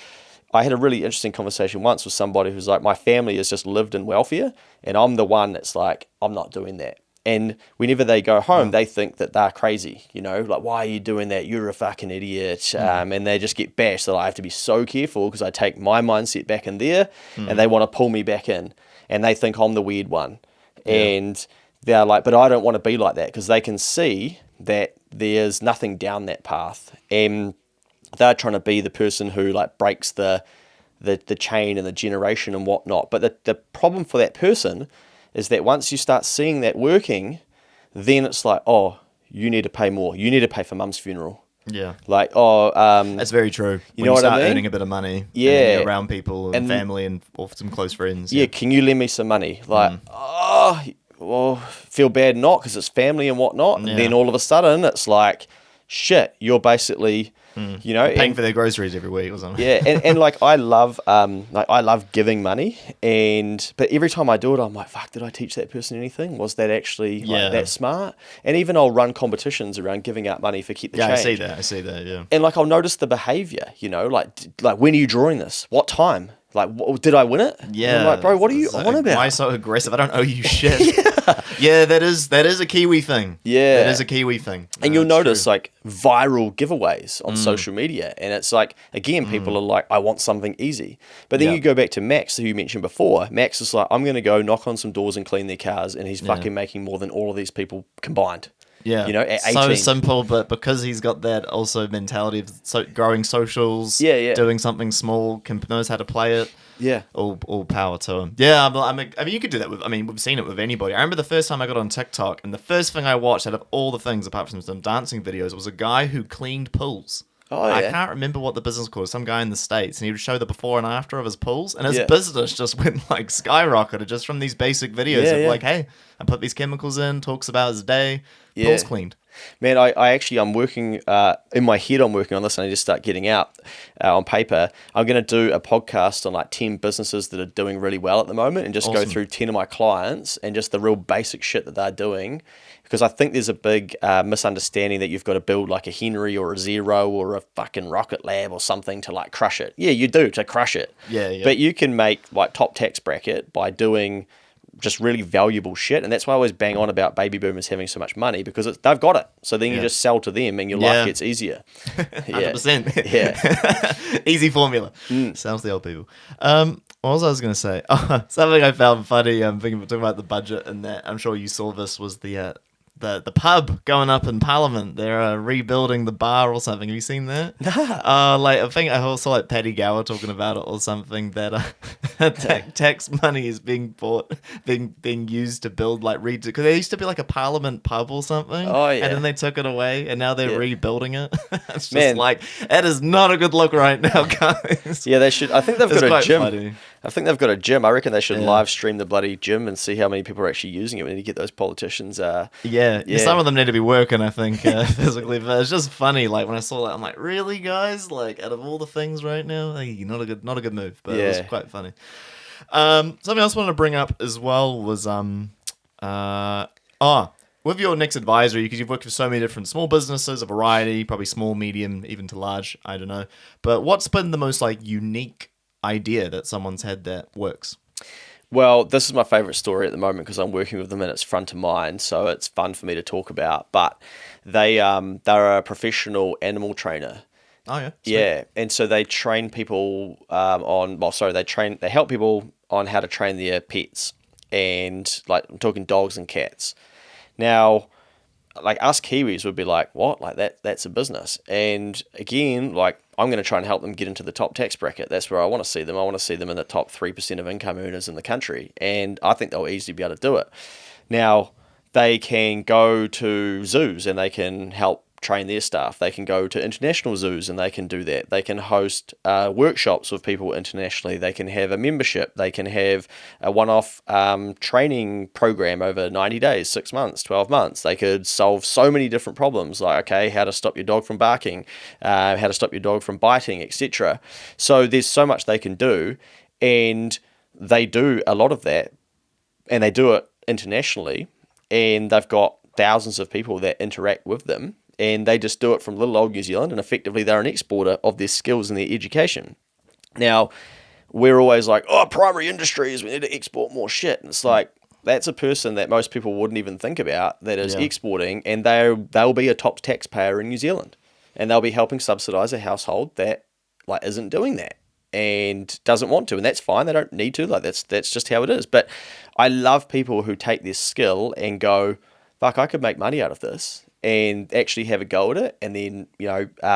I had a really interesting conversation once with somebody who's like, my family has just lived in welfare, and I'm the one that's like, I'm not doing that. And whenever they go home, they think that they're crazy, like, why are you doing that? You're a fucking idiot. And they just get bashed. So I have to be so careful because I take my mindset back in there and they want to pull me back in. And they think I'm the weird one. Yeah. And they're like, but I don't want to be like that, because they can see that there's nothing down that path. And they're trying to be the person who like breaks the chain and the generation and whatnot. But the problem for that person is that once you start seeing that working, then it's like, oh, you need to pay more. You need to pay for mum's funeral. Yeah. Like, that's very true. You know what I mean? Earning a bit of money. Yeah. And you're around people and family and or some close friends. Yeah. Can you lend me some money? Like, well, feel bad not, because it's family and whatnot. And then all of a sudden it's like, shit, you're basically, paying for their groceries every week or something. Yeah, and like I love giving money, but every time I do it, I'm like, fuck, did I teach that person anything? Was that actually that smart? And even I'll run competitions around giving out money for Keep the Change. I see that, yeah. And like I'll notice the behavior, like when are you drawing this? What time? Like, did I win it? Yeah. I'm like, bro, what are you on about? Why so aggressive? I don't owe you shit. Yeah, that is a Kiwi thing. Yeah. That is a Kiwi thing. And you'll notice like viral giveaways on social media. And it's like, again, people are like, I want something easy. But then you go back to Max, who you mentioned before. Max is like, I'm going to go knock on some doors and clean their cars. And he's fucking making more than all of these people combined. Yeah, at 18. So simple, but because he's got that also mentality of growing socials, doing something small, knows how to play it. Yeah, all power to him. Yeah, I mean, you could do that with. I mean, we've seen it with anybody. I remember the first time I got on TikTok, and the first thing I watched out of all the things, apart from some dancing videos, was a guy who cleaned pools. Oh, yeah. I can't remember what the business was called. Some guy in the States, and he would show the before and after of his pools, and his business just went like skyrocketed just from these basic videos of like, hey, I put these chemicals in, talks about his day, pool's cleaned. Man, I'm working, in my head I'm working on this, and I just start getting out on paper. I'm going to do a podcast on like 10 businesses that are doing really well at the moment, and just go through 10 of my clients and just the real basic shit that they're doing. Because I think there's a big misunderstanding that you've got to build like a Henry or a Zero or a fucking Rocket Lab or something to like crush it. Yeah, you do, to crush it. Yeah. But you can make like top tax bracket by doing just really valuable shit. And that's why I always bang on about baby boomers having so much money, because they've got it. So then you just sell to them and your life gets easier. 100%. Yeah. Easy formula. Sounds the old people. What was I going to say? Oh, something I found funny, talking about the budget and that. I'm sure you saw this was the pub going up in Parliament. They're rebuilding the bar or something. Have you seen that? Like I think I also like Paddy Gower talking about it or something, that tax money is being used to build like because there used to be like a Parliament pub or something. Oh yeah. And then they took it away, and now they're rebuilding it. It's just like, that is not a good look right now, guys. Yeah, they should. I think they've got a gym. Funny. I think they've got a gym. I reckon they should live stream the bloody gym and see how many people are actually using it. We need to get those politicians. Yeah, some of them need to be working, I think, physically. But it's just funny. Like when I saw that, I'm like, really, guys? Like out of all the things right now, not a good move. But it was quite funny. Something else I wanted to bring up as well was with your next advisory, because you've worked with so many different small businesses, a variety, probably small, medium, even to large. I don't know. But what's been the most like unique idea that someone's had that works? Well, this is my favorite story at the moment because I'm working with them and it's front of mind, so it's fun for me to talk about. But they're a professional animal trainer. Oh yeah, sweet. Yeah, and so they train people they help people on how to train their pets, and like I'm talking dogs and cats. Now, like us Kiwis would be like, what? Like that's a business. And again, like I'm going to try and help them get into the top tax bracket. That's where I want to see them. I want to see them in the top 3% of income earners in the country. And I think they'll easily be able to do it. Now, they can go to zoos and they can help train their staff. They can go to international zoos and they can do that. They can host workshops with people internationally. They can have a membership. They can have a one-off training program over 90 days, 6 months, 12 months. They could solve so many different problems, like, okay, how to stop your dog from barking, how to stop your dog from biting, etc. So there's so much they can do, and they do a lot of that, and they do it internationally, and they've got thousands of people that interact with them, and they just do it from little old New Zealand, and effectively they're an exporter of their skills and their education. Now, we're always like, oh, primary industries, we need to export more shit. And it's like, that's a person that most people wouldn't even think about that is exporting, and they'll be a top taxpayer in New Zealand. And they'll be helping subsidise a household that like isn't doing that and doesn't want to, and that's fine. They don't need to. Like that's just how it is. But I love people who take this skill and go, fuck, I could make money out of this, and actually have a go at it, and then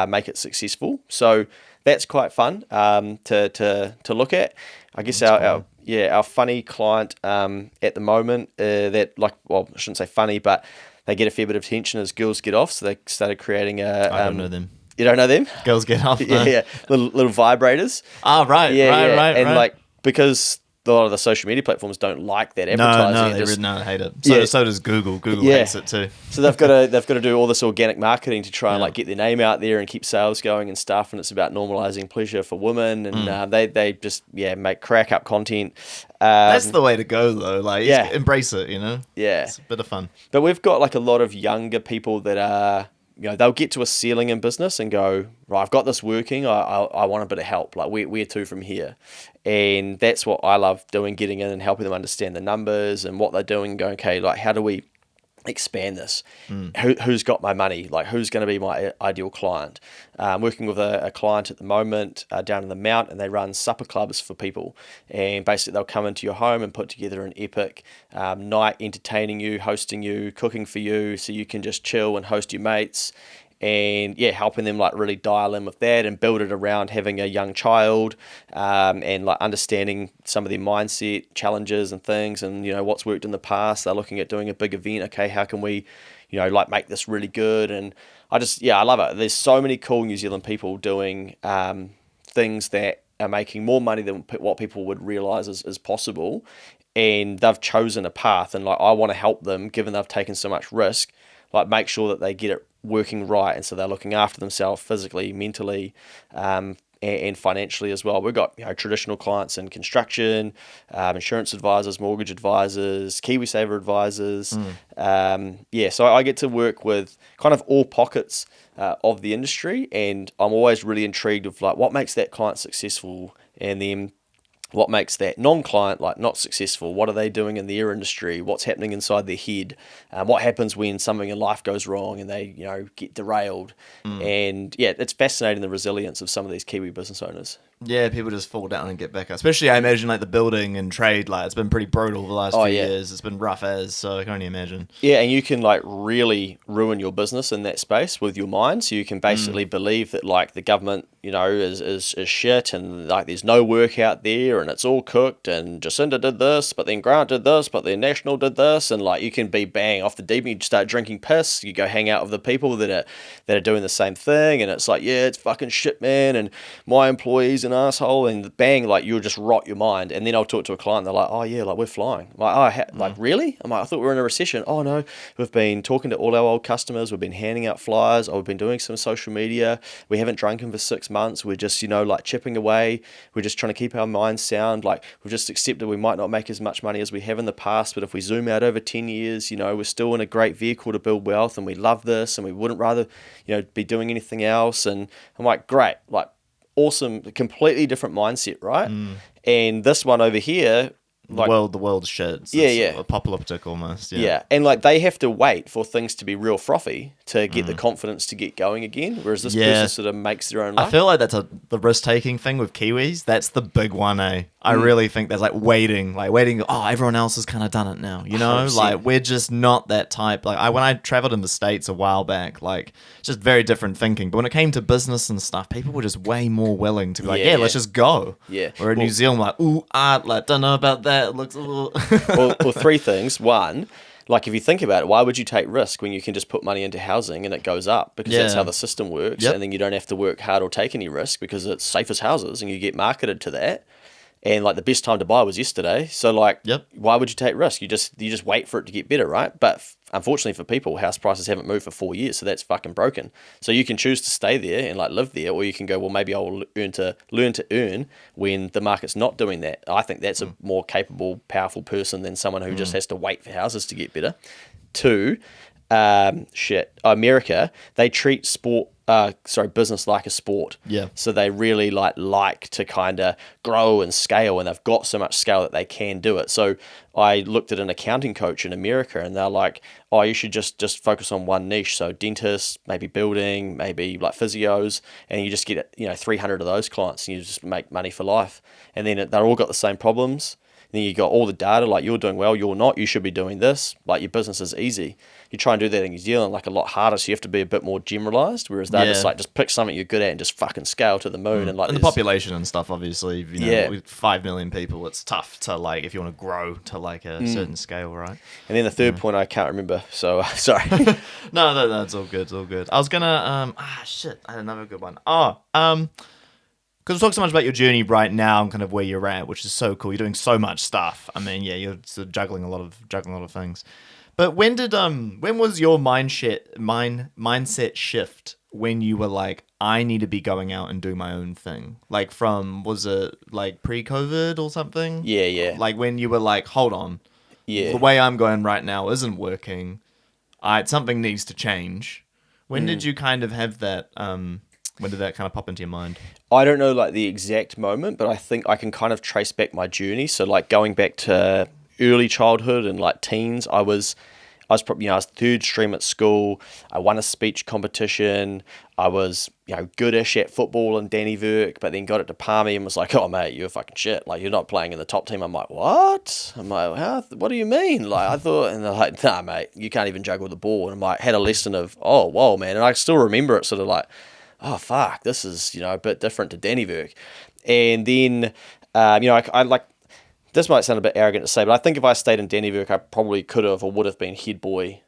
make it successful. So that's quite fun to look at. I guess our funny client at the moment that I shouldn't say funny, but they get a fair bit of attention as Girls Get Off. So they started creating a. I don't know them. You don't know them? Girls Get Off. No. Yeah, little vibrators. Oh, right, right. And like because a lot of the social media platforms don't like that advertising. No, they hate it. So does Google. Google hates it too. So they've got to do all this organic marketing to try and like get their name out there and keep sales going and stuff. And it's about normalizing pleasure for women, and they just make crack up content. That's the way to go though. Like embrace it. Yeah, it's a bit of fun. But we've got like a lot of younger people that are. They'll get to a ceiling in business and go, right, I've got this working. I want a bit of help. Like where to from here? And that's what I love doing, getting in and helping them understand the numbers and what they're doing and going, okay, like how do we expand this? Who's got my money? Like who's going to be my ideal client? I'm working with a client at the moment down in the Mount, and they run supper clubs for people. And basically they'll come into your home and put together an epic night entertaining you, hosting you, cooking for you, so you can just chill and host your mates. and helping them like really dial in with that and build it around having a young child, and like understanding some of their mindset challenges and things, and what's worked in the past. They're looking at doing a big event. Okay, how can we like make this really good? And I love it. There's so many cool New Zealand people doing things that are making more money than what people would realize is possible, and they've chosen a path, and like I want to help them, given they've taken so much risk, like make sure that they get it working right, and so they're looking after themselves physically, mentally, and financially as well. We've got traditional clients in construction, insurance advisors, mortgage advisors, Kiwi saver advisors. So I get to work with kind of all pockets of the industry, and I'm always really intrigued of like what makes that client successful, and then what makes that non-client like not successful. What are they doing in their industry? What's happening inside their head? What happens when something in life goes wrong and they get derailed? And it's fascinating, the resilience of some of these Kiwi business owners. Yeah, people just fall down and get back up. Especially, I imagine, like the building and trade, like it's been pretty brutal the last few years. It's been rough so I can only imagine. Yeah, and you can like really ruin your business in that space with your mind. So you can basically believe that like the government, is shit, and like there's no work out there, and it's all cooked, and Jacinda did this, but then Grant did this, but then National did this, and like you can be bang off the deep end. You start drinking piss. You go hang out with the people that are doing the same thing, and it's like, it's fucking shit, man, and my employees an asshole, and bang, like you'll just rot your mind. And then I'll talk to a client, they're like, oh yeah, like we're flying. I'm like, like really? I'm like, I thought we were in a recession. Oh no, we've been talking to all our old customers, we've been handing out flyers, we've been doing some social media, we haven't drunken for 6 months, we're just like chipping away, we're just trying to keep our minds sound, like we've just accepted we might not make as much money as we have in the past, but if we zoom out over 10 years, we're still in a great vehicle to build wealth, and we love this, and we wouldn't rather be doing anything else. And I'm like, great, like awesome, completely different mindset, right? And this one over here, like, the world's shit. It's apocalyptic almost. And like they have to wait for things to be real frothy to get the confidence to get going again, whereas this person sort of makes their own luck. I feel like that's the risk-taking thing with Kiwis. That's the big one, eh? I really think there's like waiting, oh, everyone else has kind of done it now, 100%. Like we're just not that type. Like when I traveled in the States a while back, like just very different thinking, but when it came to business and stuff, people were just way more willing to be like, let's just go. Or in New Zealand, like, ooh, art, like, don't know about that, it looks a little... well, three things. One, like if you think about it, why would you take risk when you can just put money into housing and it goes up? Because that's how the system works. And then you don't have to work hard or take any risk because it's safe as houses, and you get marketed to that. And like the best time to buy was yesterday. So like, why would you take risk? You just wait for it to get better, right? But unfortunately for people, house prices haven't moved for 4 years, so that's fucking broken. So you can choose to stay there and like live there, or you can go, well, maybe I'll learn to earn when the market's not doing that. I think that's a more capable, powerful person than someone who just has to wait for houses to get better. Two, America, they treat business like a sport. So they really like to kind of grow and scale, and they've got so much scale that they can do it. So I looked at an accounting coach in America, and they're like, oh, you should just focus on one niche. So dentists, maybe building, maybe like physios, and you just get 300 of those clients, and you just make money for life. And then they're all got the same problems. Then you got all the data, like you're doing well, you're not, you should be doing this. Like your business is easy. You try and do that in New Zealand, like a lot harder, so you have to be a bit more generalized, whereas they're just pick something you're good at and just fucking scale to the moon. And like the population and stuff, obviously, with 5 million people, it's tough to like, if you want to grow to like a certain scale, right? And then the third point I can't remember, so sorry. No, it's all good, it's all good. I was gonna, I had another good one. Because we talk so much about your journey right now and kind of where you're at, which is so cool. You're doing so much stuff. I mean, you're sort of juggling a lot of things. But when was your mindset shift when you were like, I need to be going out and doing my own thing? Like was it like pre-COVID or something? Yeah. Like when you were like, hold on, the way I'm going right now isn't working. Something needs to change. When did you kind of have that? When did that kind of pop into your mind? I don't know like the exact moment, but I think I can kind of trace back my journey. So like going back to early childhood and like teens, I was I was probably, I was third stream at school. I won a speech competition. I was, goodish at football in Dannyverk, but then got it to Palmy and was like, oh, mate, you're fucking shit. Like, you're not playing in the top team. I'm like, what? I'm like, what do you mean? Like, I thought, and they're like, nah, mate, you can't even juggle the ball. And I'm like, had a lesson of, oh, whoa, man. And I still remember it sort of like, oh, fuck, this is, a bit different to Dannyverk. And then, I like, this might sound a bit arrogant to say, but I think if I stayed in Dannyverk, I probably could have or would have been head boy,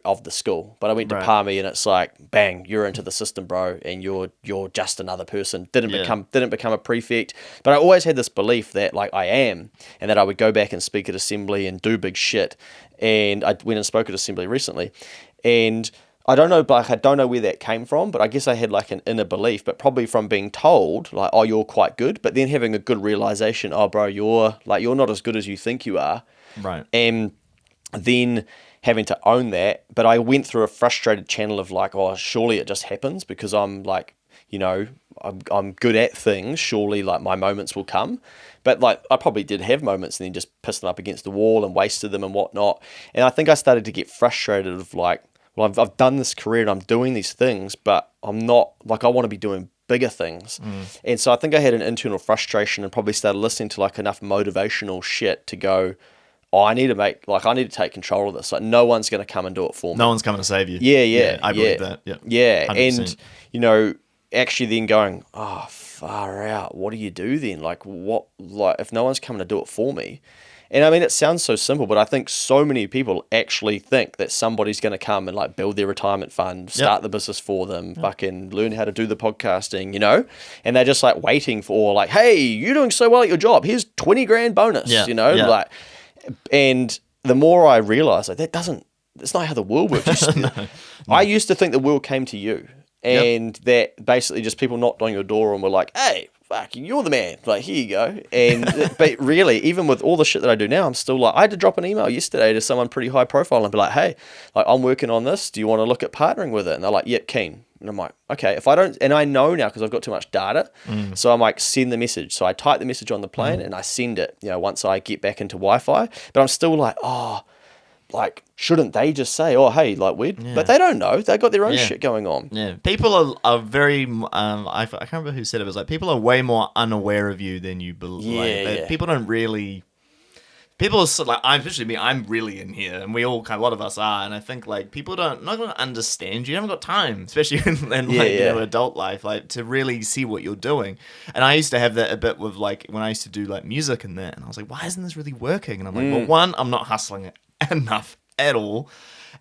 of the school. But I went to Palmy and it's like, bang, you're into the system, bro, and you're just another person. Didn't become a prefect. But I always had this belief that like I am, and that I would go back and speak at assembly and do big shit. And I went and spoke at assembly recently, and I don't know where that came from, but I guess I had like an inner belief, but probably from being told like, oh, you're quite good, but then having a good realization, oh, bro, you're not as good as you think you are. Right. And then having to own that. But I went through a frustrated channel of like, oh, surely it just happens because I'm like, I'm good at things. Surely like my moments will come. But like I probably did have moments and then just pissed them up against the wall and wasted them and whatnot. And I think I started to get frustrated of like, well, I've done this career and I'm doing these things, but I'm not like, I want to be doing bigger things. And so I think I had an internal frustration and probably started listening to like enough motivational shit to go, oh, I need to take control of this. Like no one's going to come and do it for me. No one's coming to save you. Yeah. I believe that. Yeah. Yeah. 100%. And, actually then going, oh, far out. What do you do then? Like if no one's coming to do it for me? And I mean, it sounds so simple, but I think so many people actually think that somebody's going to come and like build their retirement fund, start the business for them, fucking learn how to do the podcasting, and they're just like waiting for like, hey, you're doing so well at your job. Here's 20 grand bonus, like, and the more I realized like that's not how the world works. No. I used to think the world came to you and that basically just people knocked on your door and were like, hey, fuck, you're the man. Like, here you go. And but really, even with all the shit that I do now, I'm still like, I had to drop an email yesterday to someone pretty high profile and be like, hey, like I'm working on this. Do you want to look at partnering with it? And they're like, yep, keen. And I'm like, okay, if I don't, and I know now because I've got too much data. So I'm like, send the message. So I type the message on the plane and I send it, once I get back into Wi-Fi. But I'm still like, oh, like, shouldn't they just say, oh, hey, like, weird? Yeah. But they don't know. They got their own shit going on. Yeah. People are very, I can't remember who said it. It was like, people are way more unaware of you than you believe. Like, people don't really, people are like, especially me, I'm really in here, and we all, a lot of us are, and I think, like, people not going to understand you. You haven't got time, especially in adult life, like, to really see what you're doing. And I used to have that a bit with, like, when I used to do, like, music and that, and I was like, why isn't this really working? And I'm like, well, one, I'm not hustling it enough at all,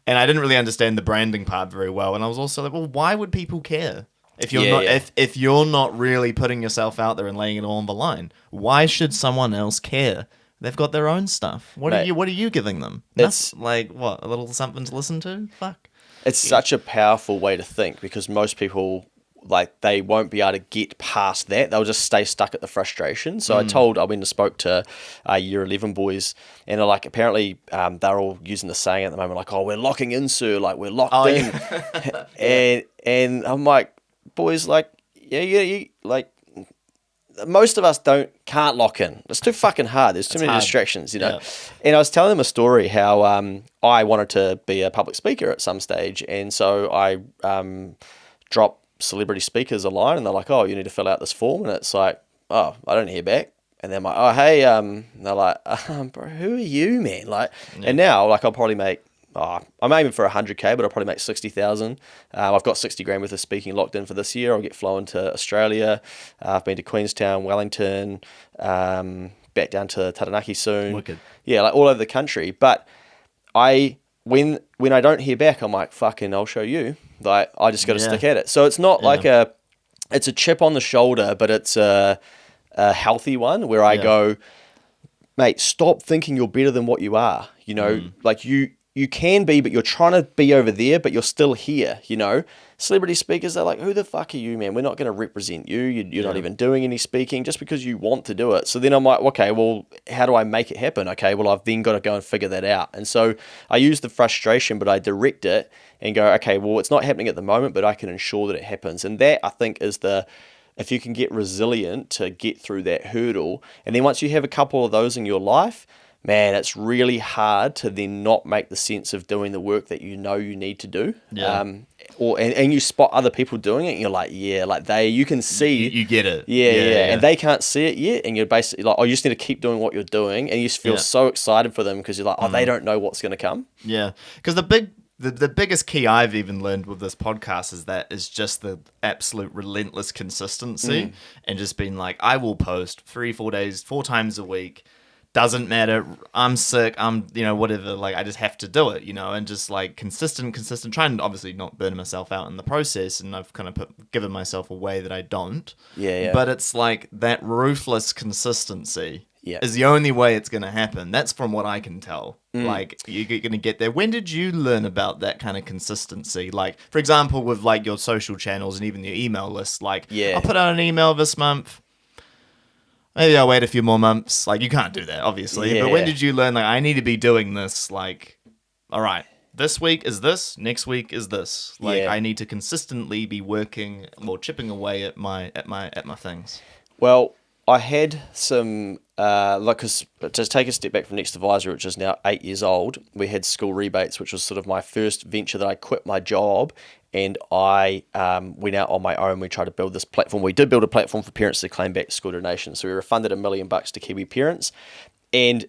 and I didn't really understand the branding part very well, and I was also like, well, why would people care if you're not if you're not really putting yourself out there and laying it all on the line? Why should someone else care? They've got their own stuff. What are you giving them? That's like what, a little something to listen to? Fuck. It's such a powerful way to think because most people, like, they won't be able to get past that. They'll just stay stuck at the frustration. So I went and spoke to year 11 boys, and they're like, apparently they're all using the saying at the moment, like, oh, we're locking in, sir. Like, we're locked in. Yeah. and I'm like, boys, like, like, most of us can't lock in. It's too fucking hard. There's too many distractions, Yeah. And I was telling them a story how I wanted to be a public speaker at some stage, and so I dropped celebrity speakers a line, and they're like, oh, you need to fill out this form, and it's like, oh, I don't hear back. And they're like, oh, hey, and they're like, bro, who are you, man? Like, and now, like, I'll probably make, I'm aiming for 100K, but I'll probably make 60,000. I've got 60 grand worth of speaking locked in for this year. I'll get flown to Australia. I've been to Queenstown, Wellington, back down to Taranaki soon. Wicked. Yeah, like all over the country. But when I don't hear back, I'm like, fucking, I'll show you. Like, I just got to stick at it. So it's not like it's a chip on the shoulder, but it's a healthy one where I go, mate, stop thinking you're better than what you are. Like you can be, but you're trying to be over there, but you're still here, Celebrity speakers, they're like, who the fuck are you, man? We're not going to represent you. You're not even doing any speaking just because you want to do it. So then I'm like, okay, well, how do I make it happen? Okay, well, I've then got to go and figure that out. And so I use the frustration, but I direct it and go, okay, well, it's not happening at the moment, but I can ensure that it happens. And that, I think, is if you can get resilient to get through that hurdle. And then once you have a couple of those in your life, man, it's really hard to then not make the sense of doing the work that you know you need to do. Yeah. And you spot other people doing it and you're like, yeah, like you can see. You get it. Yeah. And they can't see it yet. And you're basically like, oh, you just need to keep doing what you're doing. And you just feel so excited for them because you're like, oh, they don't know what's going to come. Yeah. Because the biggest key I've even learned with this podcast is just the absolute relentless consistency and just being like, I will post 3-4 days, 4 times a week. Doesn't matter. I'm sick. I'm, whatever. Like, I just have to do it, and just like consistent, trying to obviously not burn myself out in the process. And I've kind of given myself a way that I don't. Yeah. But it's like that ruthless consistency Yeah. is the only way it's going to happen. That's from what I can tell. Like, you're going to get there. When did you learn about that kind of consistency? Like, for example, with like your social channels and even your email list, like, I'll put out an email this month. Maybe I'll wait a few more months. Like, you can't do that, obviously. Yeah. But when did you learn, like, I need to be doing this? Like, all right, this week is this, next week is this. Like, I need to consistently be working or chipping away at my things. Well, I had some, because to take a step back from Next Advisor, which is now 8 years old, we had school rebates, which was sort of my first venture that I quit my job and I went out on my own. We tried to build this platform. We did build a platform for parents to claim back school donations. So we refunded $1 million to Kiwi parents, and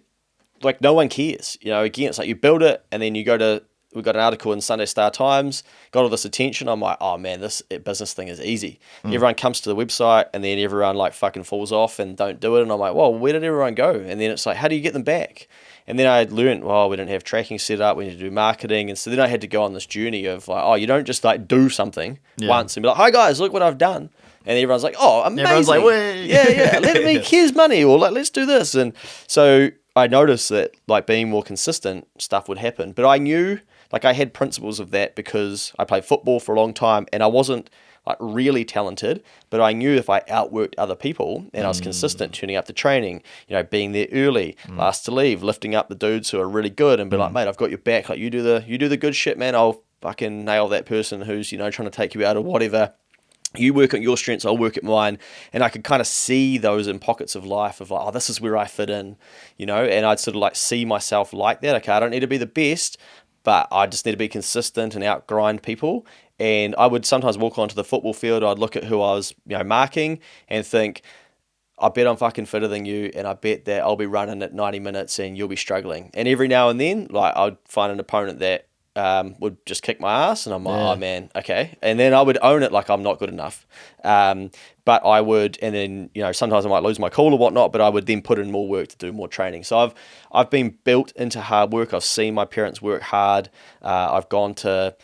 like no one cares. Again, it's like you build it, and then we got an article in Sunday Star Times, got all this attention. I'm like, oh man, this business thing is easy. Everyone comes to the website, and then everyone like fucking falls off and don't do it. And I'm like, well, where did everyone go? And then it's like, how do you get them back? And then I learned, we didn't have tracking set up. We need to do marketing. And so then I had to go on this journey of like, oh, you don't just like do something once and be like, hi guys, look what I've done. And everyone's like, oh, amazing. Everyone's like, wait. Yeah. Here's money, or like, let's do this. And so I noticed that like being more consistent, stuff would happen. But I knew, like, I had principles of that because I played football for a long time and I wasn't like really talented, but I knew if I outworked other people and I was consistent, turning up to training, being there early, last to leave, lifting up the dudes who are really good and be like, mate, I've got your back. Like, you do the good shit, man. I'll fucking nail that person who's, trying to take you out or whatever. You work at your strengths, I'll work at mine. And I could kind of see those in pockets of life of like, oh, this is where I fit in, and I'd sort of like see myself like that. Okay, I don't need to be the best, but I just need to be consistent and outgrind people. And I would sometimes walk onto the football field, I'd look at who I was, marking and think, I bet I'm fucking fitter than you, and I bet that I'll be running at 90 minutes and you'll be struggling. And every now and then, like, I'd find an opponent that would just kick my ass, and I'm like, oh man, okay. And then I would own it like I'm not good enough. But I would, and then, sometimes I might lose my cool or whatnot, but I would then put in more work to do more training. So I've been built into hard work. I've seen my parents work hard. I've gone to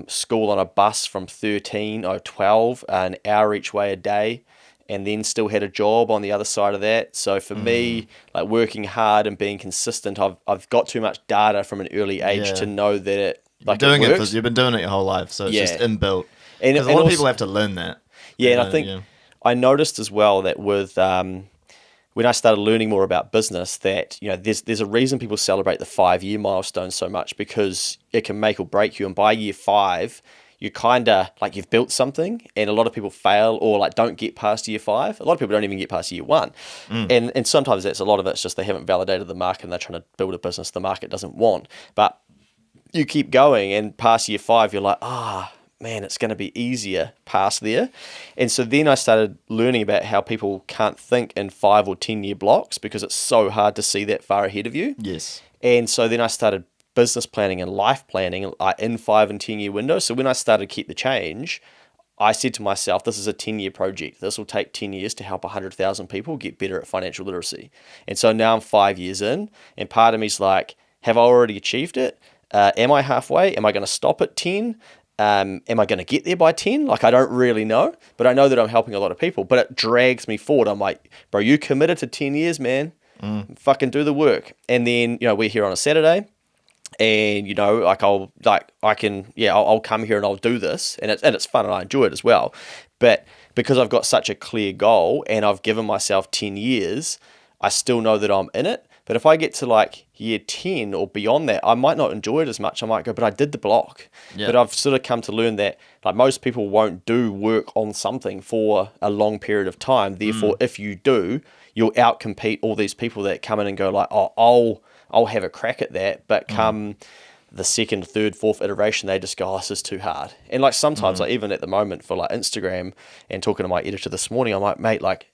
school on a bus from 12, an hour each way a day, and then still had a job on the other side of that. So for me, like working hard and being consistent, I've got too much data from an early age to know that it like you've been doing it your whole life, so it's just inbuilt. Because a lot of people have to learn that. Yeah, and I think I noticed as well that with when I started learning more about business, that there's a reason people celebrate the 5-year milestone so much, because it can make or break you. And by year 5, you kind of like you've built something, and a lot of people fail or like don't get past year 5. A lot of people don't even get past year 1, and sometimes a lot of it's just they haven't validated the market and they're trying to build a business the market doesn't want. But you keep going, and past year 5, you're like, man, it's going to be easier past there. And so then I started learning about how people can't think in 5 or 10 year blocks because it's so hard to see that far ahead of you. Yes. And so then I started business planning and life planning in 5 and 10 year windows. So when I started Keep the Change, I said to myself, this is a 10-year project. This will take 10 years to help 100,000 people get better at financial literacy. And so now I'm 5 years in, and part of me's like, have I already achieved it? Am I halfway? Am I going to stop at 10? Am I going to get there by 10? Like, I don't really know, but I know that I'm helping a lot of people, but it drags me forward. I'm like, bro, you committed to 10 years, man. Fucking do the work. And then, we're here on a Saturday, and, I'll come here and I'll do this, and it's fun and I enjoy it as well. But because I've got such a clear goal and I've given myself 10 years, I still know that I'm in it. But if I get to like year 10 or beyond that, I might not enjoy it as much. I might go, but I did the block. Yeah. But I've sort of come to learn that like most people won't do work on something for a long period of time. Therefore, if you do, you'll outcompete all these people that come in and go like, oh, I'll have a crack at that, but come the second, third, fourth iteration, they just go, oh, this is too hard. And like sometimes, like even at the moment for like Instagram and talking to my editor this morning, I'm like, mate, like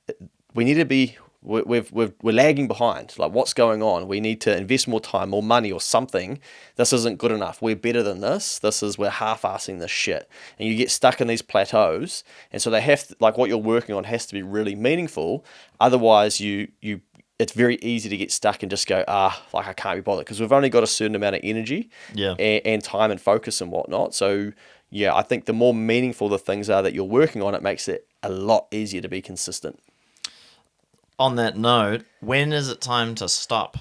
we need to be, we're lagging behind. Like what's going on? We need to invest more time, more money or something. This isn't good enough. We're better than this. We're half-assing this shit. And you get stuck in these plateaus. And so they have to, like what you're working on has to be really meaningful. Otherwise it's very easy to get stuck and just go, like I can't be bothered because we've only got a certain amount of energy and time and focus and whatnot. So yeah, I think the more meaningful the things are that you're working on, it makes it a lot easier to be consistent. On that note, when is it time to stop?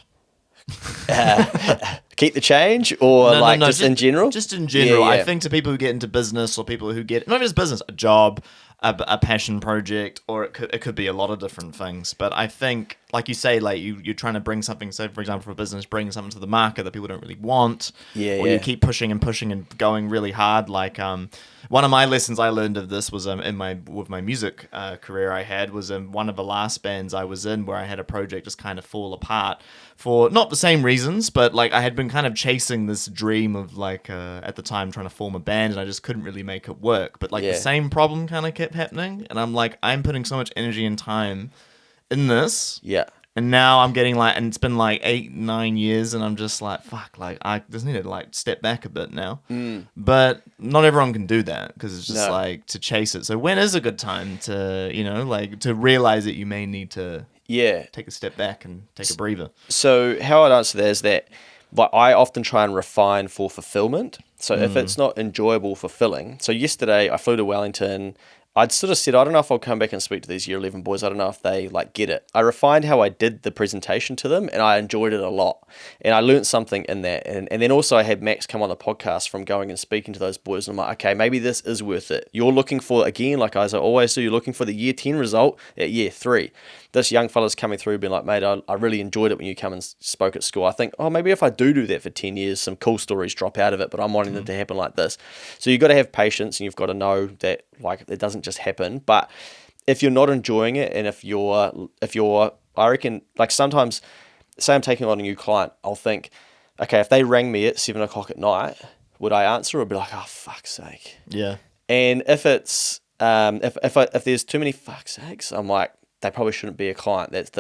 Keep the change or just in general? Just in general. Yeah. I think to people who get into business or people who get, not just business, a job, a passion project, or it could be a lot of different things. But I think, like you say, like you're trying to bring something, so for example, for a business, bring something to the market that people don't really want. Or you keep pushing and going really hard. Like one of my lessons I learned of this was with my music career I had was one of the last bands I was in where I had a project just kind of fall apart for not the same reasons, but like I had been kind of chasing this dream of like at the time trying to form a band and I just couldn't really make it work. But like the same problem kind of kept happening, and I'm like, I'm putting so much energy and time in this. Yeah. And now I'm getting like, and it's been like 8-9 years, and I'm just like, fuck, like I just need to like step back a bit now. But not everyone can do that because it's just like to chase it. So when is a good time to, like to realize that you may need to take a step back and take a breather? So how I'd answer that is that like I often try and refine for fulfillment. So if it's not enjoyable, fulfilling. So yesterday I flew to Wellington. I'd sort of said, I don't know if I'll come back and speak to these year 11 boys. I don't know if they like get it. I refined how I did the presentation to them and I enjoyed it a lot. And I learned something in that. And then also I had Max come on the podcast from going and speaking to those boys. And I'm like, okay, maybe this is worth it. You're looking for, again, like as I always do, you're looking for the year 10 result at year 3. This young fella's coming through being like, mate, I really enjoyed it when you come and spoke at school. I think, maybe if I do that for 10 years, some cool stories drop out of it, but I'm wanting them to happen like this. So you've got to have patience and you've got to know that like it doesn't just happen. But if you're not enjoying it and if you're, I reckon, like sometimes, say I'm taking on a new client, I'll think, okay, if they rang me at 7 o'clock at night, would I answer or be like, oh, fuck's sake? Yeah. And if it's, if there's too many fuck's sakes, I'm like, they probably shouldn't be a client. That's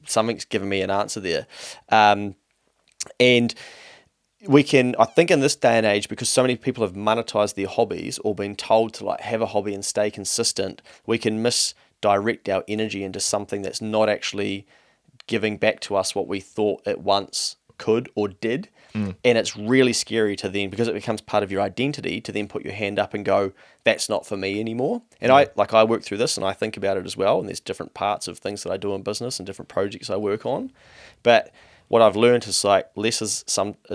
something's giving me an answer there. And we can, I think in this day and age, because so many people have monetized their hobbies or been told to like have a hobby and stay consistent, we can misdirect our energy into something that's not actually giving back to us what we thought it once could or did. And it's really scary to then, because it becomes part of your identity, to then put your hand up and go, that's not for me anymore. And I work through this and I think about it as well. And there's different parts of things that I do in business and different projects I work on. But what I've learned is like less is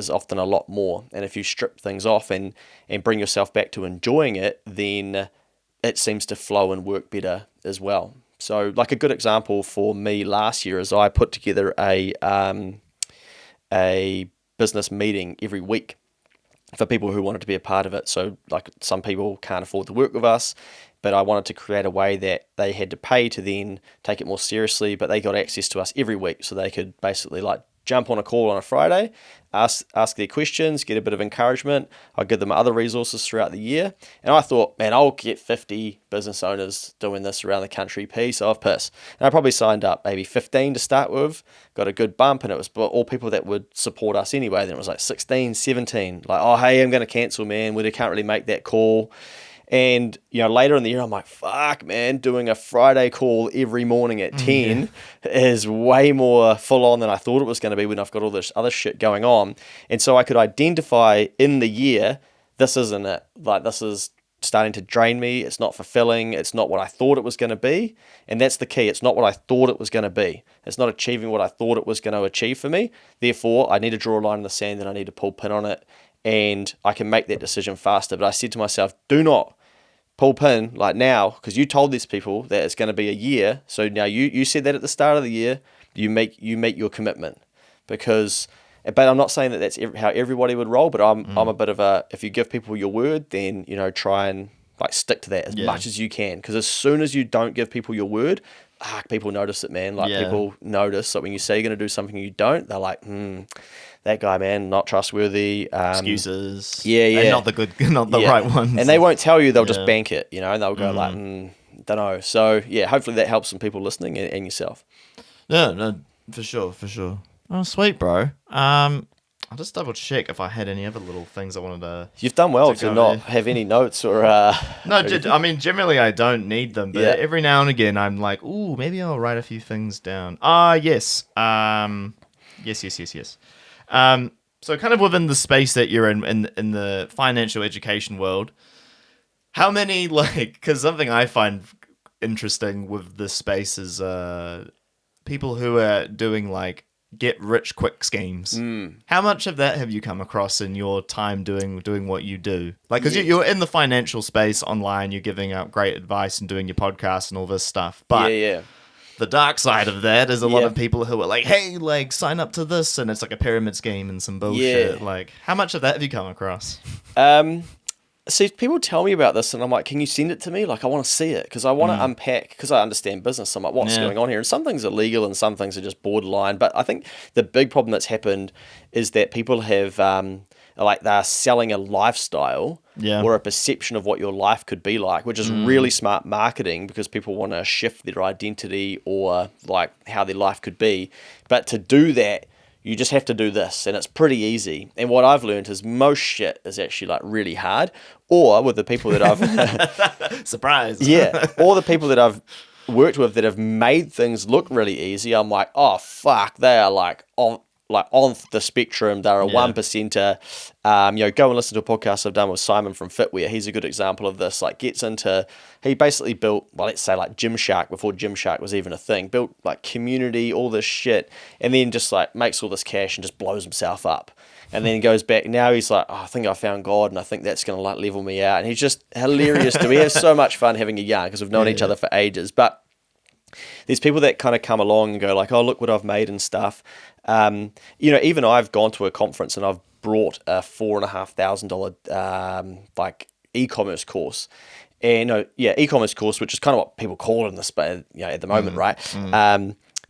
often a lot more. And if you strip things off and bring yourself back to enjoying it, then it seems to flow and work better as well. So like a good example for me last year is I put together a business meeting every week for people who wanted to be a part of it. So like some people can't afford to work with us, but I wanted to create a way that they had to pay to then take it more seriously, but they got access to us every week. So they could basically like jump on a call on a Friday, ask their questions, get a bit of encouragement. I'll give them other resources throughout the year. And I thought, man, I'll get 50 business owners doing this around the country, piece of piss. And I probably signed up maybe 15 to start with, got a good bump, and it was all people that would support us anyway. Then it was like 16, 17, like, oh, hey, I'm going to cancel, man. We can't really make that call. And, later in the year, I'm like, fuck, man, doing a Friday call every morning at 10 is way more full on than I thought it was going to be when I've got all this other shit going on. And so I could identify in the year, this isn't it. Like, this is starting to drain me. It's not fulfilling. It's not what I thought it was going to be. And that's the key. It's not what I thought it was going to be. It's not achieving what I thought it was going to achieve for me. Therefore, I need to draw a line in the sand and I need to pull pin on it. And I can make that decision faster. But I said to myself, do not pull pin like now, because you told these people that it's going to be a year. So now you said that at the start of the year, you make your commitment. But I'm not saying that that's how everybody would roll, but I'm a bit of a, if you give people your word, then try and like stick to that as much as you can, because as soon as you don't give people your word, people notice it, man. Like Yeah. people notice that when you say you're going to do something and you don't, they're like, that guy, man, not trustworthy. Excuses. Yeah, yeah. And not the right ones. And they won't tell you, they'll just Yeah. bank it, and they'll go like, don't know. So yeah, hopefully that helps some people listening and yourself. No, for sure. Oh, sweet, bro. I'll just double check if I had any other little things I wanted to. You've done well to not here. have any notes or. No, I mean, generally I don't need them, but every now and again I'm like, ooh, maybe I'll write a few things down. Yes. Yes. So kind of within the space that you're in the financial education world, how many, because something I find interesting with this space is people who are doing get rich quick schemes. How much of that have you come across in your time doing what you do? Because you're in the financial space online, you're giving out great advice and doing your podcast and all this stuff. But the dark side of that is a lot of people who are like, hey, sign up to this, and it's like a pyramid scheme and some bullshit. How much of that have you come across? See, people tell me about this, and I'm like, can you send it to me? I want to see it, because I want to unpack, because I understand business. I'm like, what's going on here? And some things are legal, and some things are just borderline. But I think the big problem that's happened is that people have, they're selling a lifestyle or a perception of what your life could be like, which is really smart marketing, because people want to shift their identity or how their life could be. But to do that, you just have to do this, and it's pretty easy. And what I've learned is most shit is actually really hard. Or with the people that I've surprise, or the people that I've worked with that have made things look really easy. I'm like, oh fuck, they are on the spectrum. They're a 1%er. Go and listen to a podcast I've done with Simon from Fitwear. He's a good example of this. He basically built, let's say Gymshark before Gymshark was even a thing. Built community, all this shit, and then just makes all this cash and just blows himself up. And then goes back. Now he's like, I think I found God, and I think that's going to level me out. And he's just hilarious. We have so much fun having a yarn because we've known each other for ages. But there's people that kind of come along and go oh, look what I've made and stuff. Even I've gone to a conference and I've brought a $4,500 e-commerce course. And e-commerce course, which is kind of what people call it in the space, at the moment, right?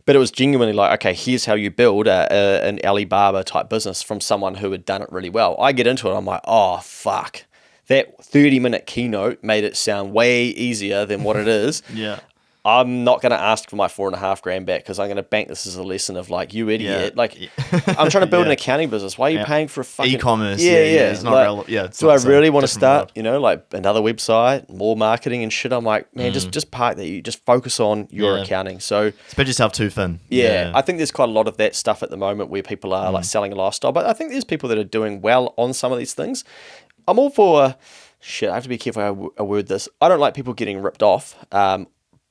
But it was genuinely okay, here's how you build an Alibaba type business from someone who had done it really well. I get into it, I'm like, oh fuck, that 30-minute keynote made it sound way easier than what it is. I'm not going to ask for my $4,500 back, because I'm going to bank this as a lesson of you idiot. I'm trying to build an accounting business. Why are you paying for a fucking e-commerce? It's not relevant. Do I really want to start, another website, more marketing and shit? I'm like, man, just park that. You just focus on your accounting. So spread yourself too thin. I think there's quite a lot of that stuff at the moment where people are selling a lifestyle. But I think there's people that are doing well on some of these things. I'm all for shit. I have to be careful how I word this. I don't like people getting ripped off.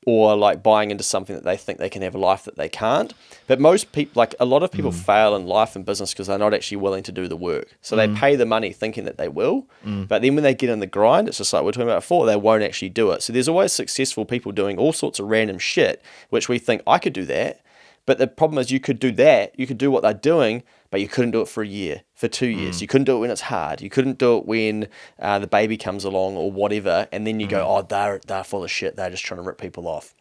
Or buying into something that they think they can have a life that they can't. But most people, a lot of people fail in life and business because they're not actually willing to do the work. So they pay the money thinking that they will, but then when they get in the grind, it's just like we're talking about before, they won't actually do it. So there's always successful people doing all sorts of random shit, which we think, I could do that. But the problem is you could do that, you could do what they're doing, but you couldn't do it for a year, for 2 years. You couldn't do it when it's hard. You couldn't do it when the baby comes along or whatever. And then you go, oh, they're full of shit. They're just trying to rip people off.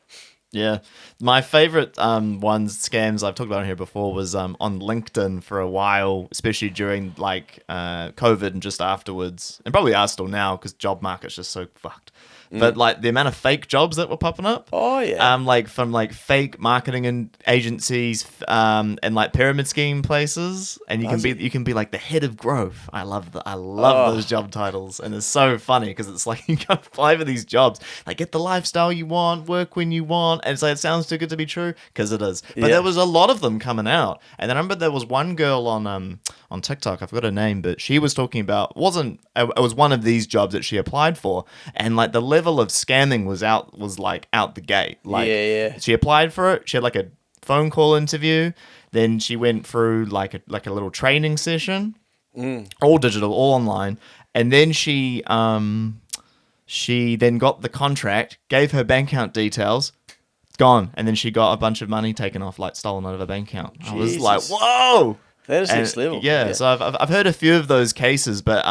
Yeah. My favorite scams I've talked about here before was on LinkedIn for a while, especially during COVID and just afterwards. And probably are still now because job market's just so fucked. But the amount of fake jobs that were popping up. Oh yeah. From fake marketing and agencies and pyramid scheme places, and you can be the head of growth. I love those job titles, and it's so funny because it's you go apply for these jobs, get the lifestyle you want, work when you want, and it sounds too good to be true because it is. But there was a lot of them coming out, and then I remember there was one girl on TikTok, I forgot her name, but she was talking about it was one of these jobs that she applied for, and the level of scamming was out the gate. She applied for it, she had a phone call interview, then she went through a little training session, all digital, all online, and then she then got the contract, gave her bank account details, gone, and then she got a bunch of money taken off, stolen out of her bank account. I was like, whoa. That is next level. Yeah, so I've heard a few of those cases, but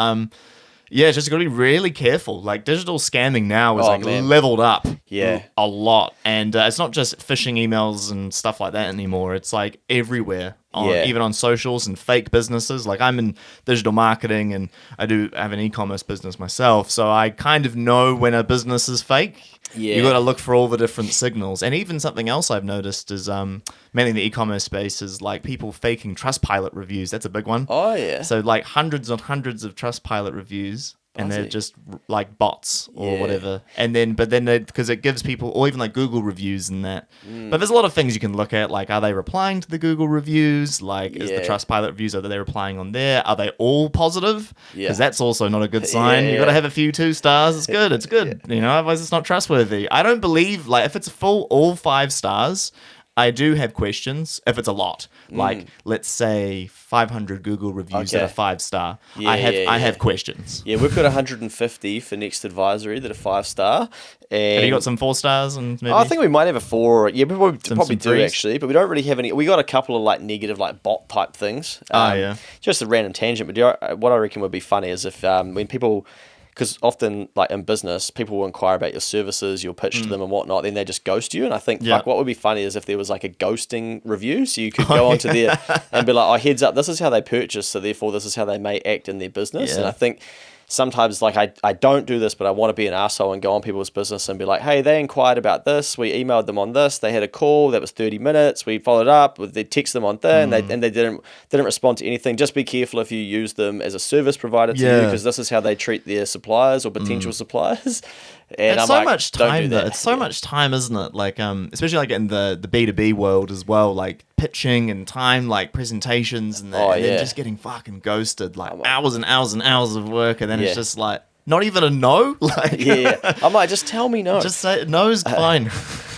Yeah, just got to be really careful. Like digital scamming now is leveled up a lot. And it's not just phishing emails and stuff like that anymore. It's like everywhere, even on socials and fake businesses. Like I'm in digital marketing and I do have an e-commerce business myself. So I kind of know when a business is fake. Yeah. You got to look for all the different signals. And even something else I've noticed is mainly in the e-commerce space is like people faking Trustpilot reviews. That's a big one. Oh, yeah. So like hundreds and hundreds of Trustpilot reviews. And they're just like bots or whatever. And then, because it gives people, or even like Google reviews and that. But there's a lot of things you can look at. Like, are they replying to the Google reviews? Like, is the Trustpilot reviews, are they replying on there? Are they all positive? Because that's also not a good sign. You got to have a few 2 stars. It's good. It's good. You know, otherwise it's not trustworthy. I don't believe, like, if it's full all 5 stars, I do have questions if it's a lot. Like, let's say 500 Google reviews that are 5-star. I have questions. Yeah, we've got 150 for Next Advisory that are 5-star. And have you got some 4 stars? And maybe I think we might have a 4. Yeah, we probably do actually, but we don't really have any. We got a couple of like negative, like bot type things. Just a random tangent. But what I reckon would be funny is if when people. Because often, like in business, people will inquire about your services, you'll pitch to them and whatnot, then they just ghost you. And I think, like, what would be funny is if there was like a ghosting review, so you could go onto there and be like, oh, heads up, this is how they purchase, so therefore this is how they may act in their business. And I think sometimes, like, I don't do this, but I want to be an asshole and go on people's business and be like, hey, they inquired about this, we emailed them on this, they had a call that was 30 minutes, we followed up, they text them on thing, and they didn't respond to anything. Just be careful if you use them as a service provider to you, because this is how they treat their suppliers or potential suppliers. And it's so much time, though. It's so much time, isn't it? Like, especially like in the B2B world as well, like pitching and time, like presentations and that, and then just getting fucking ghosted, like hours and hours and hours of work, and then it's just like not even a no. Like, I'm like, just tell me no. Just say no's fine.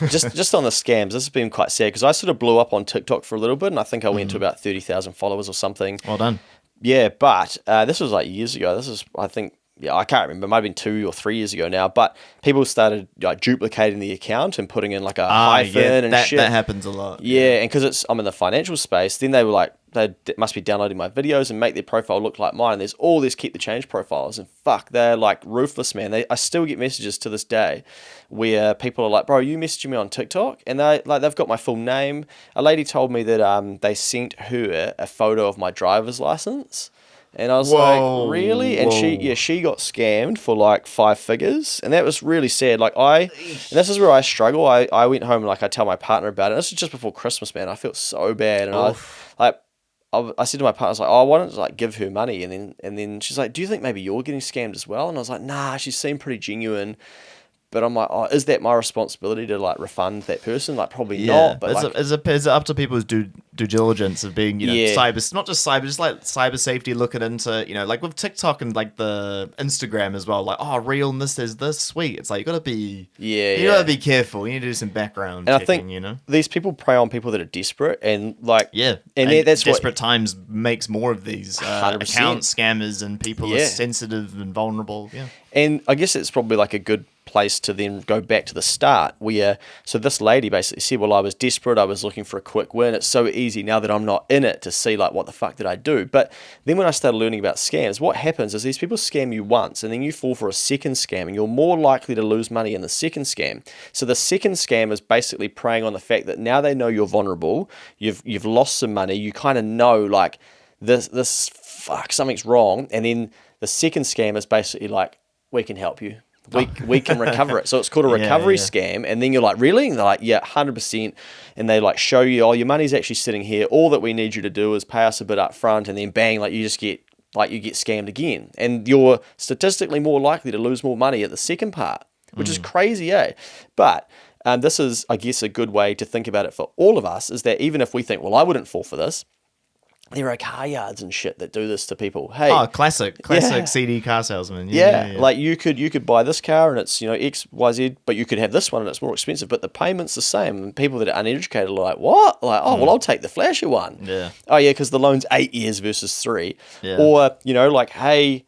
just on the scams, this has been quite sad because I sort of blew up on TikTok for a little bit, and I think I went to about 30,000 followers or something. Well done. Yeah, but this was like years ago. This is, I think. Yeah, I can't remember. It might have been 2 or 3 years ago now. But people started like duplicating the account and putting in like a hyphen and shit. That happens a lot. Yeah, and because I'm in the financial space, then they were like, they must be downloading my videos and make their profile look like mine. And there's all these keep the change profiles, and fuck, they're like ruthless, man. I still get messages to this day where people are like, bro, you messaging me on TikTok, and they've got my full name. A lady told me that they sent her a photo of my driver's license. And I was like, really? And she got scammed for like 5 figures. And that was really sad. Like and this is where I struggle. I went home and like I tell my partner about it. This is just before Christmas, man. I felt so bad. And I said to my partner, I was like, oh, I wanted to like give her money. And then she's like, do you think maybe you're getting scammed as well? And I was like, nah, she seemed pretty genuine. But I'm like, oh, is that my responsibility to like refund that person? Like, probably not. But is it up to people's due diligence of being, cyber, not just cyber, just like cyber safety, looking into, like with TikTok and like the Instagram as well, like, oh, realness is this, sweet. It's like, you gotta be, gotta be careful. You need to do some background checking, I think, these people prey on people that are desperate and like, and that's desperate times makes more of these account scammers and people are sensitive and vulnerable. Yeah. And I guess it's probably like a good place to then go back to the start where, so this lady basically said, well, I was desperate, I was looking for a quick win, it's so easy now that I'm not in it to see like what the fuck did I do. But then when I started learning about scams, what happens is these people scam you once and then you fall for a second scam and you're more likely to lose money in the second scam. So the second scam is basically preying on the fact that now they know you're vulnerable, you've lost some money, you kind of know like this fuck, something's wrong, and then the second scam is basically like, we can help you. We can recover it. So it's called a recovery scam. And then you're like, really? And they're like, yeah, 100%. And they like show you, oh, your money's actually sitting here. All that we need you to do is pay us a bit up front. And then bang, like you get scammed again. And you're statistically more likely to lose more money at the second part, which is crazy, eh? But this is, I guess, a good way to think about it for all of us, is that even if we think, well, I wouldn't fall for this, there are car yards and shit that do this to people. Hey, classic CD car salesman. Like you could buy this car and it's X, Y, Z, but you could have this one and it's more expensive, but the payment's the same. And people that are uneducated are like, what? Like, oh, well, I'll take the flashy one. Yeah. Oh yeah, because the loan's 8 years versus 3. Yeah. Or like, hey,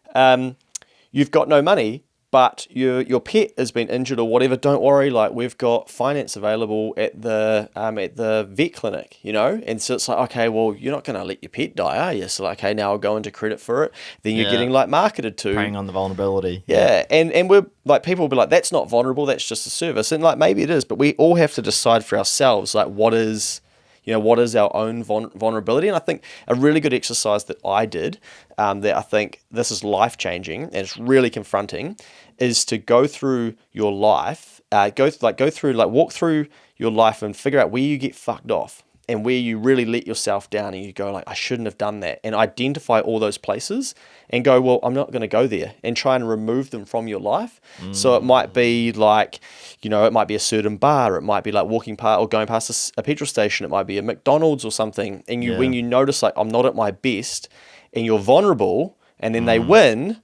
you've got no money. but your pet has been injured or whatever, don't worry, like we've got finance available at the vet clinic, you know? And so it's like, okay, well, you're not going to let your pet die, are you? So like, okay, now I'll go into credit for it. Then you're getting like marketed to. Preying on the vulnerability. Yeah. And we're like, people will be like, that's not vulnerable, that's just a service. And like, maybe it is, but we all have to decide for ourselves, like what is our own vulnerability? And I think a really good exercise that I did, that I think this is life-changing and it's really confronting, is to go through your life, walk through your life and figure out where you get fucked off and where you really let yourself down and you go like, I shouldn't have done that, and identify all those places and go, well, I'm not going to go there, and try and remove them from your life. So it might be like, you know, it might be a certain bar, it might be like walking past or going past a petrol station, it might be a McDonald's or something, and when you notice like I'm not at my best and you're vulnerable and then they win,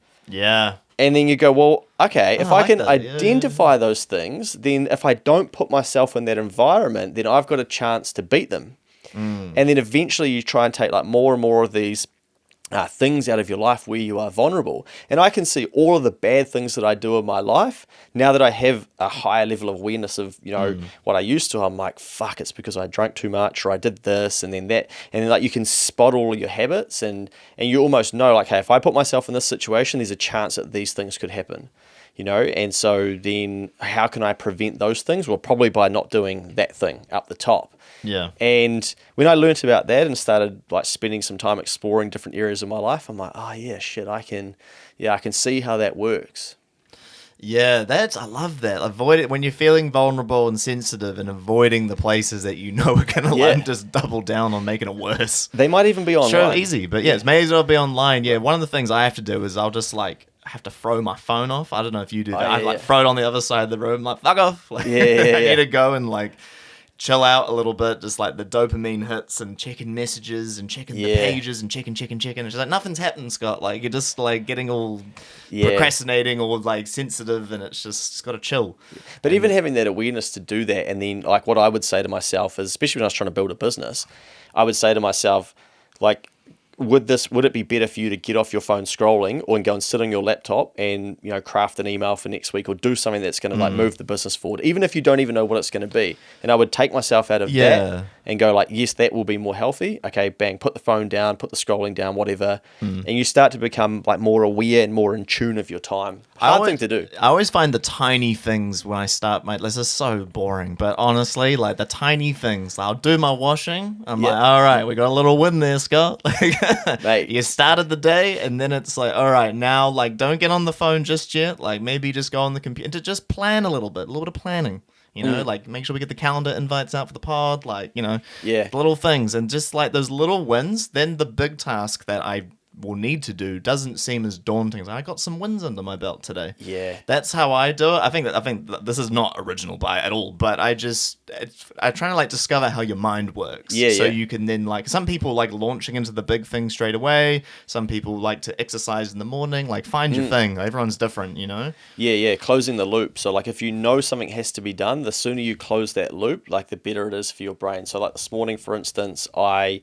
and then you go, well, okay, if I can identify those things, then if I don't put myself in that environment, then I've got a chance to beat them. And then eventually you try and take like more and more of these things out of your life where you are vulnerable. And I can see all of the bad things that I do in my life now that I have a higher level of awareness of, you know, what I used to. I'm like, fuck, it's because I drank too much or I did this and then that. And then like you can spot all of your habits and you almost know like, hey, if I put myself in this situation, there's a chance that these things could happen. You know, and so then how can I prevent those things? Well, probably by not doing that thing up the top. Yeah. And when I learnt about that and started like spending some time exploring different areas of my life, I'm like, oh yeah, shit, I can see how that works. Yeah, I love that. Avoid it when you're feeling vulnerable and sensitive, and avoiding the places that you know are going to like just double down on making it worse. They might even be online. Sure, easy, but it may as well be online. Yeah, one of the things I have to do is I'll just like have to throw my phone off. I don't know if you do that. I like throw it on the other side of the room, like fuck off. Like, I need to go and like chill out a little bit, just like the dopamine hits and checking messages and checking the pages and checking. It's just like nothing's happening, Scott. Like you're just like getting all procrastinating or like sensitive, and it's got to chill. But even having that awareness to do that, and then like what I would say to myself is, especially when I was trying to build a business, I would say to myself, like, would it be better for you to get off your phone scrolling or go and sit on your laptop and, you know, craft an email for next week or do something that's going to like move the business forward, even if you don't even know what it's going to be? And I would take myself out of that and go like, yes, that will be more healthy. Okay, bang, put the phone down, put the scrolling down, whatever. And you start to become like more aware and more in tune of your time. Hard thing to do. I always find the tiny things when I start this is so boring, but honestly, like the tiny things, I'll do my washing. I'm like, all right, we got a little win there, Scott. Mate, you started the day, and then it's like, all right, now like don't get on the phone just yet. Like maybe just go on the computer to just plan a little bit of planning. You know, like make sure we get the calendar invites out for the pod, like, you know, little things, and just like those little wins. Then the big task that I will need to do doesn't seem as daunting. I got some wins under my belt today. Yeah, that's how I do it. I think that this is not original at all, but I try to like discover how your mind works. So you can then like, some people like launching into the big thing straight away. Some people like to exercise in the morning. Like find your thing. Everyone's different, you know. Yeah, closing the loop. So like if you know something has to be done, the sooner you close that loop, like the better it is for your brain. So like this morning, for instance, I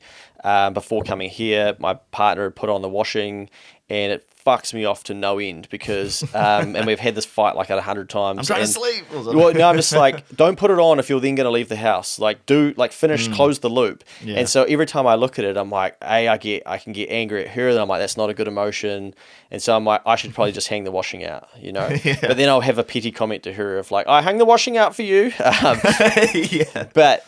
before coming here, my partner had put on the washing, and it fucks me off to no end because and we've had this fight like 100 times. I'm trying to sleep. No, I'm just like, don't put it on if you're then going to leave the house. Like finish, close the loop. And so every time I look at it, I'm like, I can get angry at her, and I'm like, that's not a good emotion. And so I'm like, I should probably just hang the washing out, you know. But then I'll have a petty comment to her of like, I hung the washing out for you. But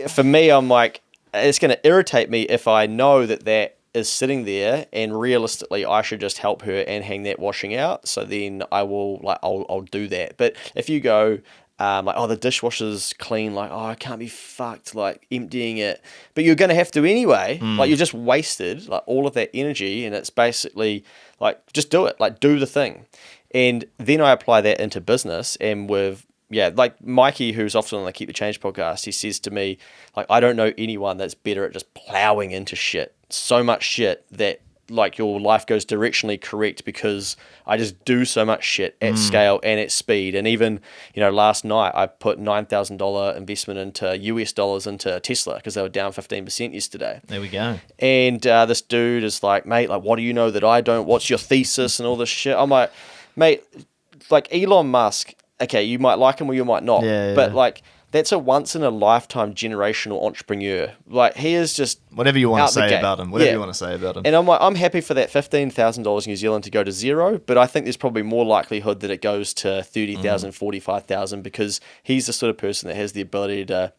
for me, I'm like, it's going to irritate me if I know that is sitting there, and realistically I should just help her and hang that washing out. So then I'll do that. But if you go like, oh, the dishwasher's clean, like, oh, I can't be fucked like emptying it, but you're going to have to anyway, like you're just wasted like all of that energy, and it's basically like, just do it, like do the thing. And then I apply that into business, and like Mikey, who's often on the Keep the Change podcast, he says to me, like, I don't know anyone that's better at just plowing into shit, so much shit that like your life goes directionally correct, because I just do so much shit at scale and at speed. And even, you know, last night I put $9,000 investment into US dollars into Tesla because they were down 15% yesterday. There we go. And this dude is like, mate, like, what do you know that I don't? What's your thesis and all this shit? I'm like, mate, like Elon Musk, okay, you might like him or you might not, but like that's a once in a lifetime generational entrepreneur. Like he is just whatever you want to say about him. Whatever you want to say about him. And I'm like, I'm happy for that $15,000 New Zealand to go to zero, but I think there's probably more likelihood that it goes to 30,000, 45,000 because he's the sort of person that has the ability to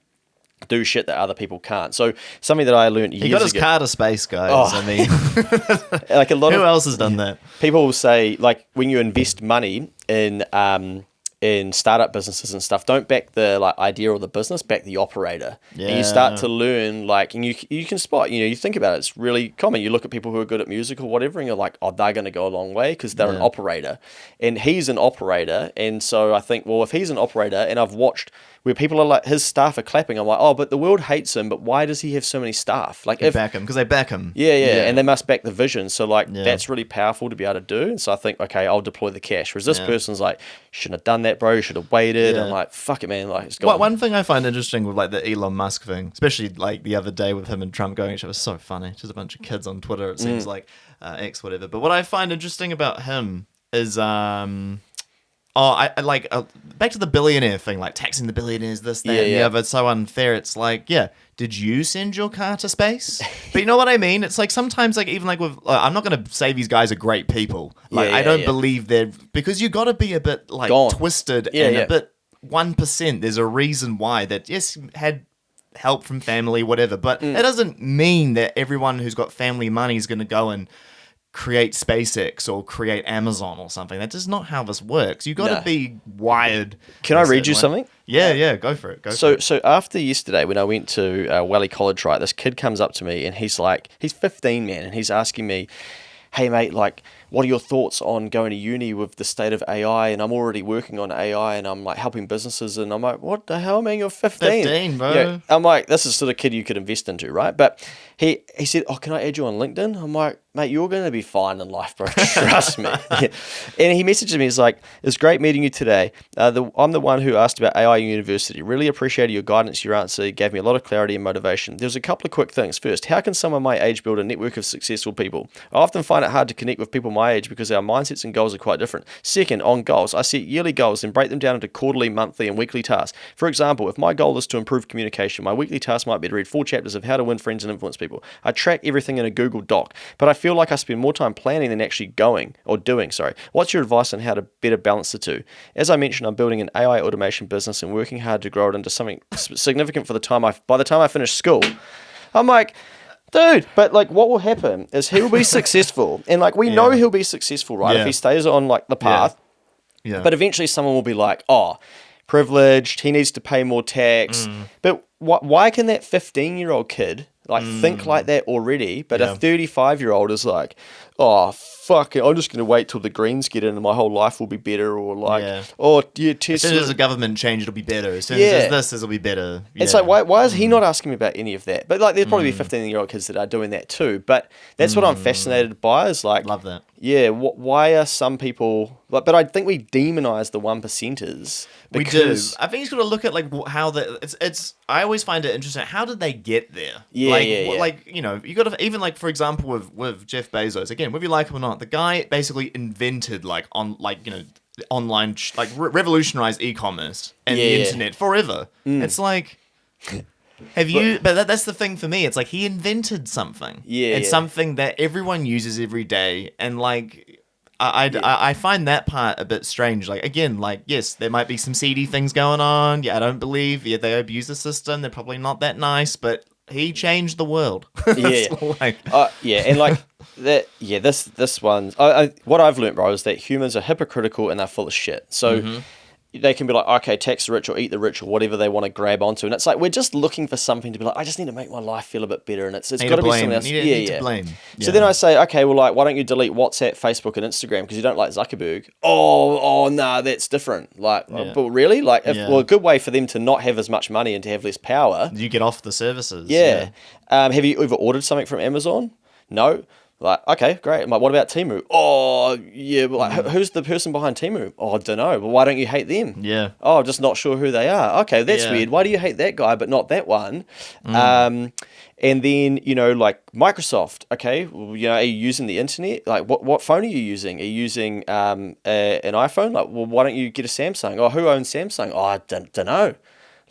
do shit that other people can't. So something that I learned years ago. He got his car to space, guys. Oh. I mean, like a lot who else has done that? People will say, like, when you invest money in startup businesses and stuff, don't back the like idea or the business, back the operator. Yeah. And you start to learn, like, and you can spot, you think about it, it's really common. You look at people who are good at music or whatever, and you're like, oh, they're going to go a long way because they're an operator. And he's an operator. And so I think, well, if he's an operator, and I've watched where people are like, his staff are clapping, I'm like, oh, but the world hates him, but why does he have so many staff? Like, they back him because they back him. Yeah, and they must back the vision. So like, that's really powerful to be able to do. And so I think, okay, I'll deploy the cash. Whereas this person's like, shouldn't have done that, bro. You should have waited. I'm like, fuck it, man. Like, it's gone. One thing I find interesting with like the Elon Musk thing, especially like the other day with him and Trump going, it was so funny. Just a bunch of kids on Twitter. It seems like X whatever. But what I find interesting about him is I like back to the billionaire thing, like taxing the billionaires, this, that, and the other. It's so unfair. It's like, did you send your car to space? But you know what I mean? It's like sometimes, like even like with, I'm not going to say these guys are great people. Like I don't believe they're, because you got to be a bit like twisted and a bit 1%. There's a reason why that had help from family, whatever. But it doesn't mean that everyone who's got family money is going to go and create SpaceX or create Amazon or something. That's just not how this works. You got to be wired. Can I read you something? Yeah, go for it. So after yesterday, when I went to Wally College, right, this kid comes up to me and he's 15, man, and he's asking me, hey, mate, like, what are your thoughts on going to uni with the state of AI? And I'm already working on AI and I'm like helping businesses. And I'm like, what the hell, man? You're 15. 15, bro. I'm like, this is the sort of kid you could invest into, right? But he said, oh, can I add you on LinkedIn? I'm like, mate, you're going to be fine in life, bro. Trust me. And he messaged me. He's like, it's great meeting you today. I'm the one who asked about AI University. Really appreciated your guidance. Your answer gave me a lot of clarity and motivation. There's a couple of quick things. First, how can someone my age build a network of successful people? I often find it hard to connect with people my age because our mindsets and goals are quite different. Second, on goals, I set yearly goals and break them down into quarterly, monthly, and weekly tasks. For example, if my goal is to improve communication, my weekly task might be to read 4 chapters of How to Win Friends and Influence People. I track everything in a Google Doc, but I feel like I spend more time planning than actually doing. What's your advice on how to better balance the two? As I mentioned, I'm building an AI automation business and working hard to grow it into something significant by the time I finish school. I'm like, dude, but like what will happen is he'll be successful. And like we know he'll be successful, right? If he stays on like the path. Yeah. But eventually someone will be like, oh, privileged, he needs to pay more tax. But why can that 15-year-old kid think like that already, but a 35-year-old is like, oh, fuck it, I'm just going to wait till the Greens get in and my whole life will be better, or like, Tesla. As soon as the government change, it'll be better. As soon as it'll be better. It's like, why is he not asking me about any of that? But like, there's probably 15-year-old kids that are doing that too. But that's what I'm fascinated by is like, love that. Yeah, why are some people like? But I think we demonize the 1%ers. We do. I think you've got to look at like how it's. I always find it interesting. How did they get there? Like, you got to even like, for example, with Jeff Bezos again, whether you like him or not, the guy basically invented online revolutionized e-commerce and the internet forever. It's like. But that's the thing for me. It's like he invented something. It's something that everyone uses every day, and like I find that part a bit strange. Like again, like yes, there might be some seedy things going on. I don't believe they abuse the system. They're probably not that nice, but he changed the world. And like that. Yeah, this one. What I've learned, bro, is that humans are hypocritical and they're full of shit. So. They can be like, okay, tax the rich or eat the rich or whatever they want to grab onto. And it's like, we're just looking for something to be like, I just need to make my life feel a bit better. And it's got to be something else. Need to blame. So then I say, okay, well, like, why don't you delete WhatsApp, Facebook, and Instagram because you don't like Zuckerberg? Oh, nah, that's different. Like, but really? Like, a good way for them to not have as much money and to have less power. You get off the services. Yeah. Have you ever ordered something from Amazon? No. Like, okay, great. I'm like, what about Temu? Oh, yeah. But like, who's the person behind Temu? Oh, I don't know. Well, why don't you hate them? Yeah. Oh, I'm just not sure who they are. Okay, that's Yeah. weird. Why do you hate that guy but not that one? And then, like Microsoft. Okay, well, are you using the internet? Like, what phone are you using? Are you using an iPhone? Like, well, why don't you get a Samsung? Oh, who owns Samsung? Oh, I don't know.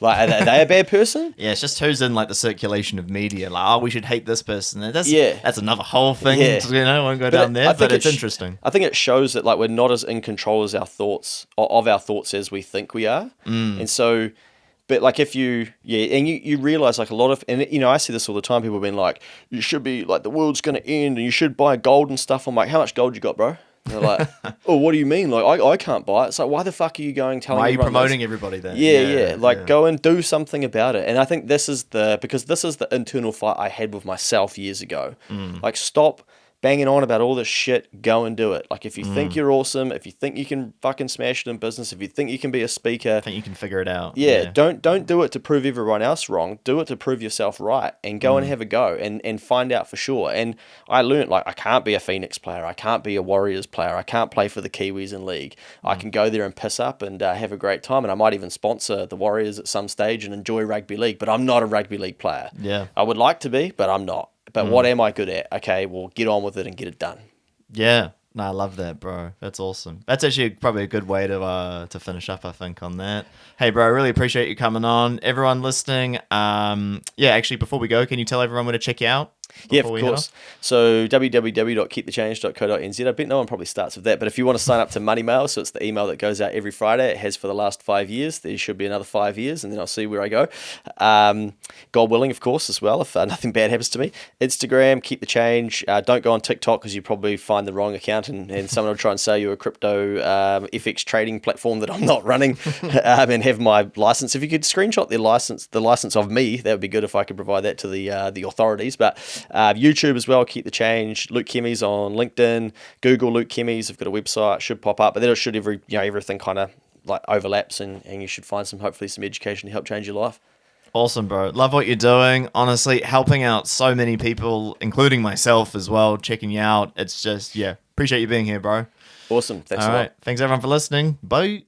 Like, are they a bad person? Yeah, it's just who's in like the circulation of media. Like, oh, we should hate this person. That's Yeah. that's another whole thing. Yeah. I won't go down there. But it's interesting. I think it shows that like we're not as in control as our thoughts as we think we are. And so, but like if you realize like a lot of, and I see this all the time. People have been like, you should be like the world's gonna end, and you should buy gold and stuff. I'm like, how much gold you got, bro? And they're like, oh, what do you mean? Like, I can't buy it. It's like, why the fuck are you telling Why are you promoting everybody then? Yeah. Like, go and do something about it. And I think this is the internal fight I had with myself years ago. Like, stop banging on about all this shit, go and do it. Like, if you think you're awesome, if you think you can fucking smash it in business, if you think you can be a speaker, I think you can figure it out. Yeah. Don't do it to prove everyone else wrong. Do it to prove yourself right, and go and have a go and find out for sure. And I learned, like, I can't be a Phoenix player. I can't be a Warriors player. I can't play for the Kiwis in league. I can go there and piss up and have a great time. And I might even sponsor the Warriors at some stage and enjoy rugby league, but I'm not a rugby league player. Yeah. I would like to be, but I'm not. But what am I good at? Okay, well, get on with it and get it done. Yeah. No, I love that, bro. That's awesome. That's actually probably a good way to finish up, I think, on that. Hey, bro, I really appreciate you coming on. Everyone listening, actually, before we go, can you tell everyone where to check you out? Yeah, of course. So www.keepthechange.co.nz. I bet no one probably starts with that, but if you want to sign up to Money Mail, so it's the email that goes out every Friday. It has for the last 5 years. There should be another 5 years, and then I'll see where I go. God willing, of course, as well, if nothing bad happens to me. Instagram, Keep the Change. Don't go on TikTok because you probably find the wrong account, and someone will try and sell you a crypto FX trading platform that I'm not running, and have my license. If you could screenshot the license of me, that would be good if I could provide that to the authorities. But YouTube as well, Keep the Change. Luke Kemeys on LinkedIn. Google Luke Kemeys. I've got a website, should pop up, but then it should everything kind of like overlaps, and you should find hopefully some education to help change your life. Awesome, bro. Love what you're doing. Honestly, helping out so many people, including myself as well, checking you out. It's just, appreciate you being here, bro. Awesome. Thanks a lot. Thanks everyone for listening. Bye.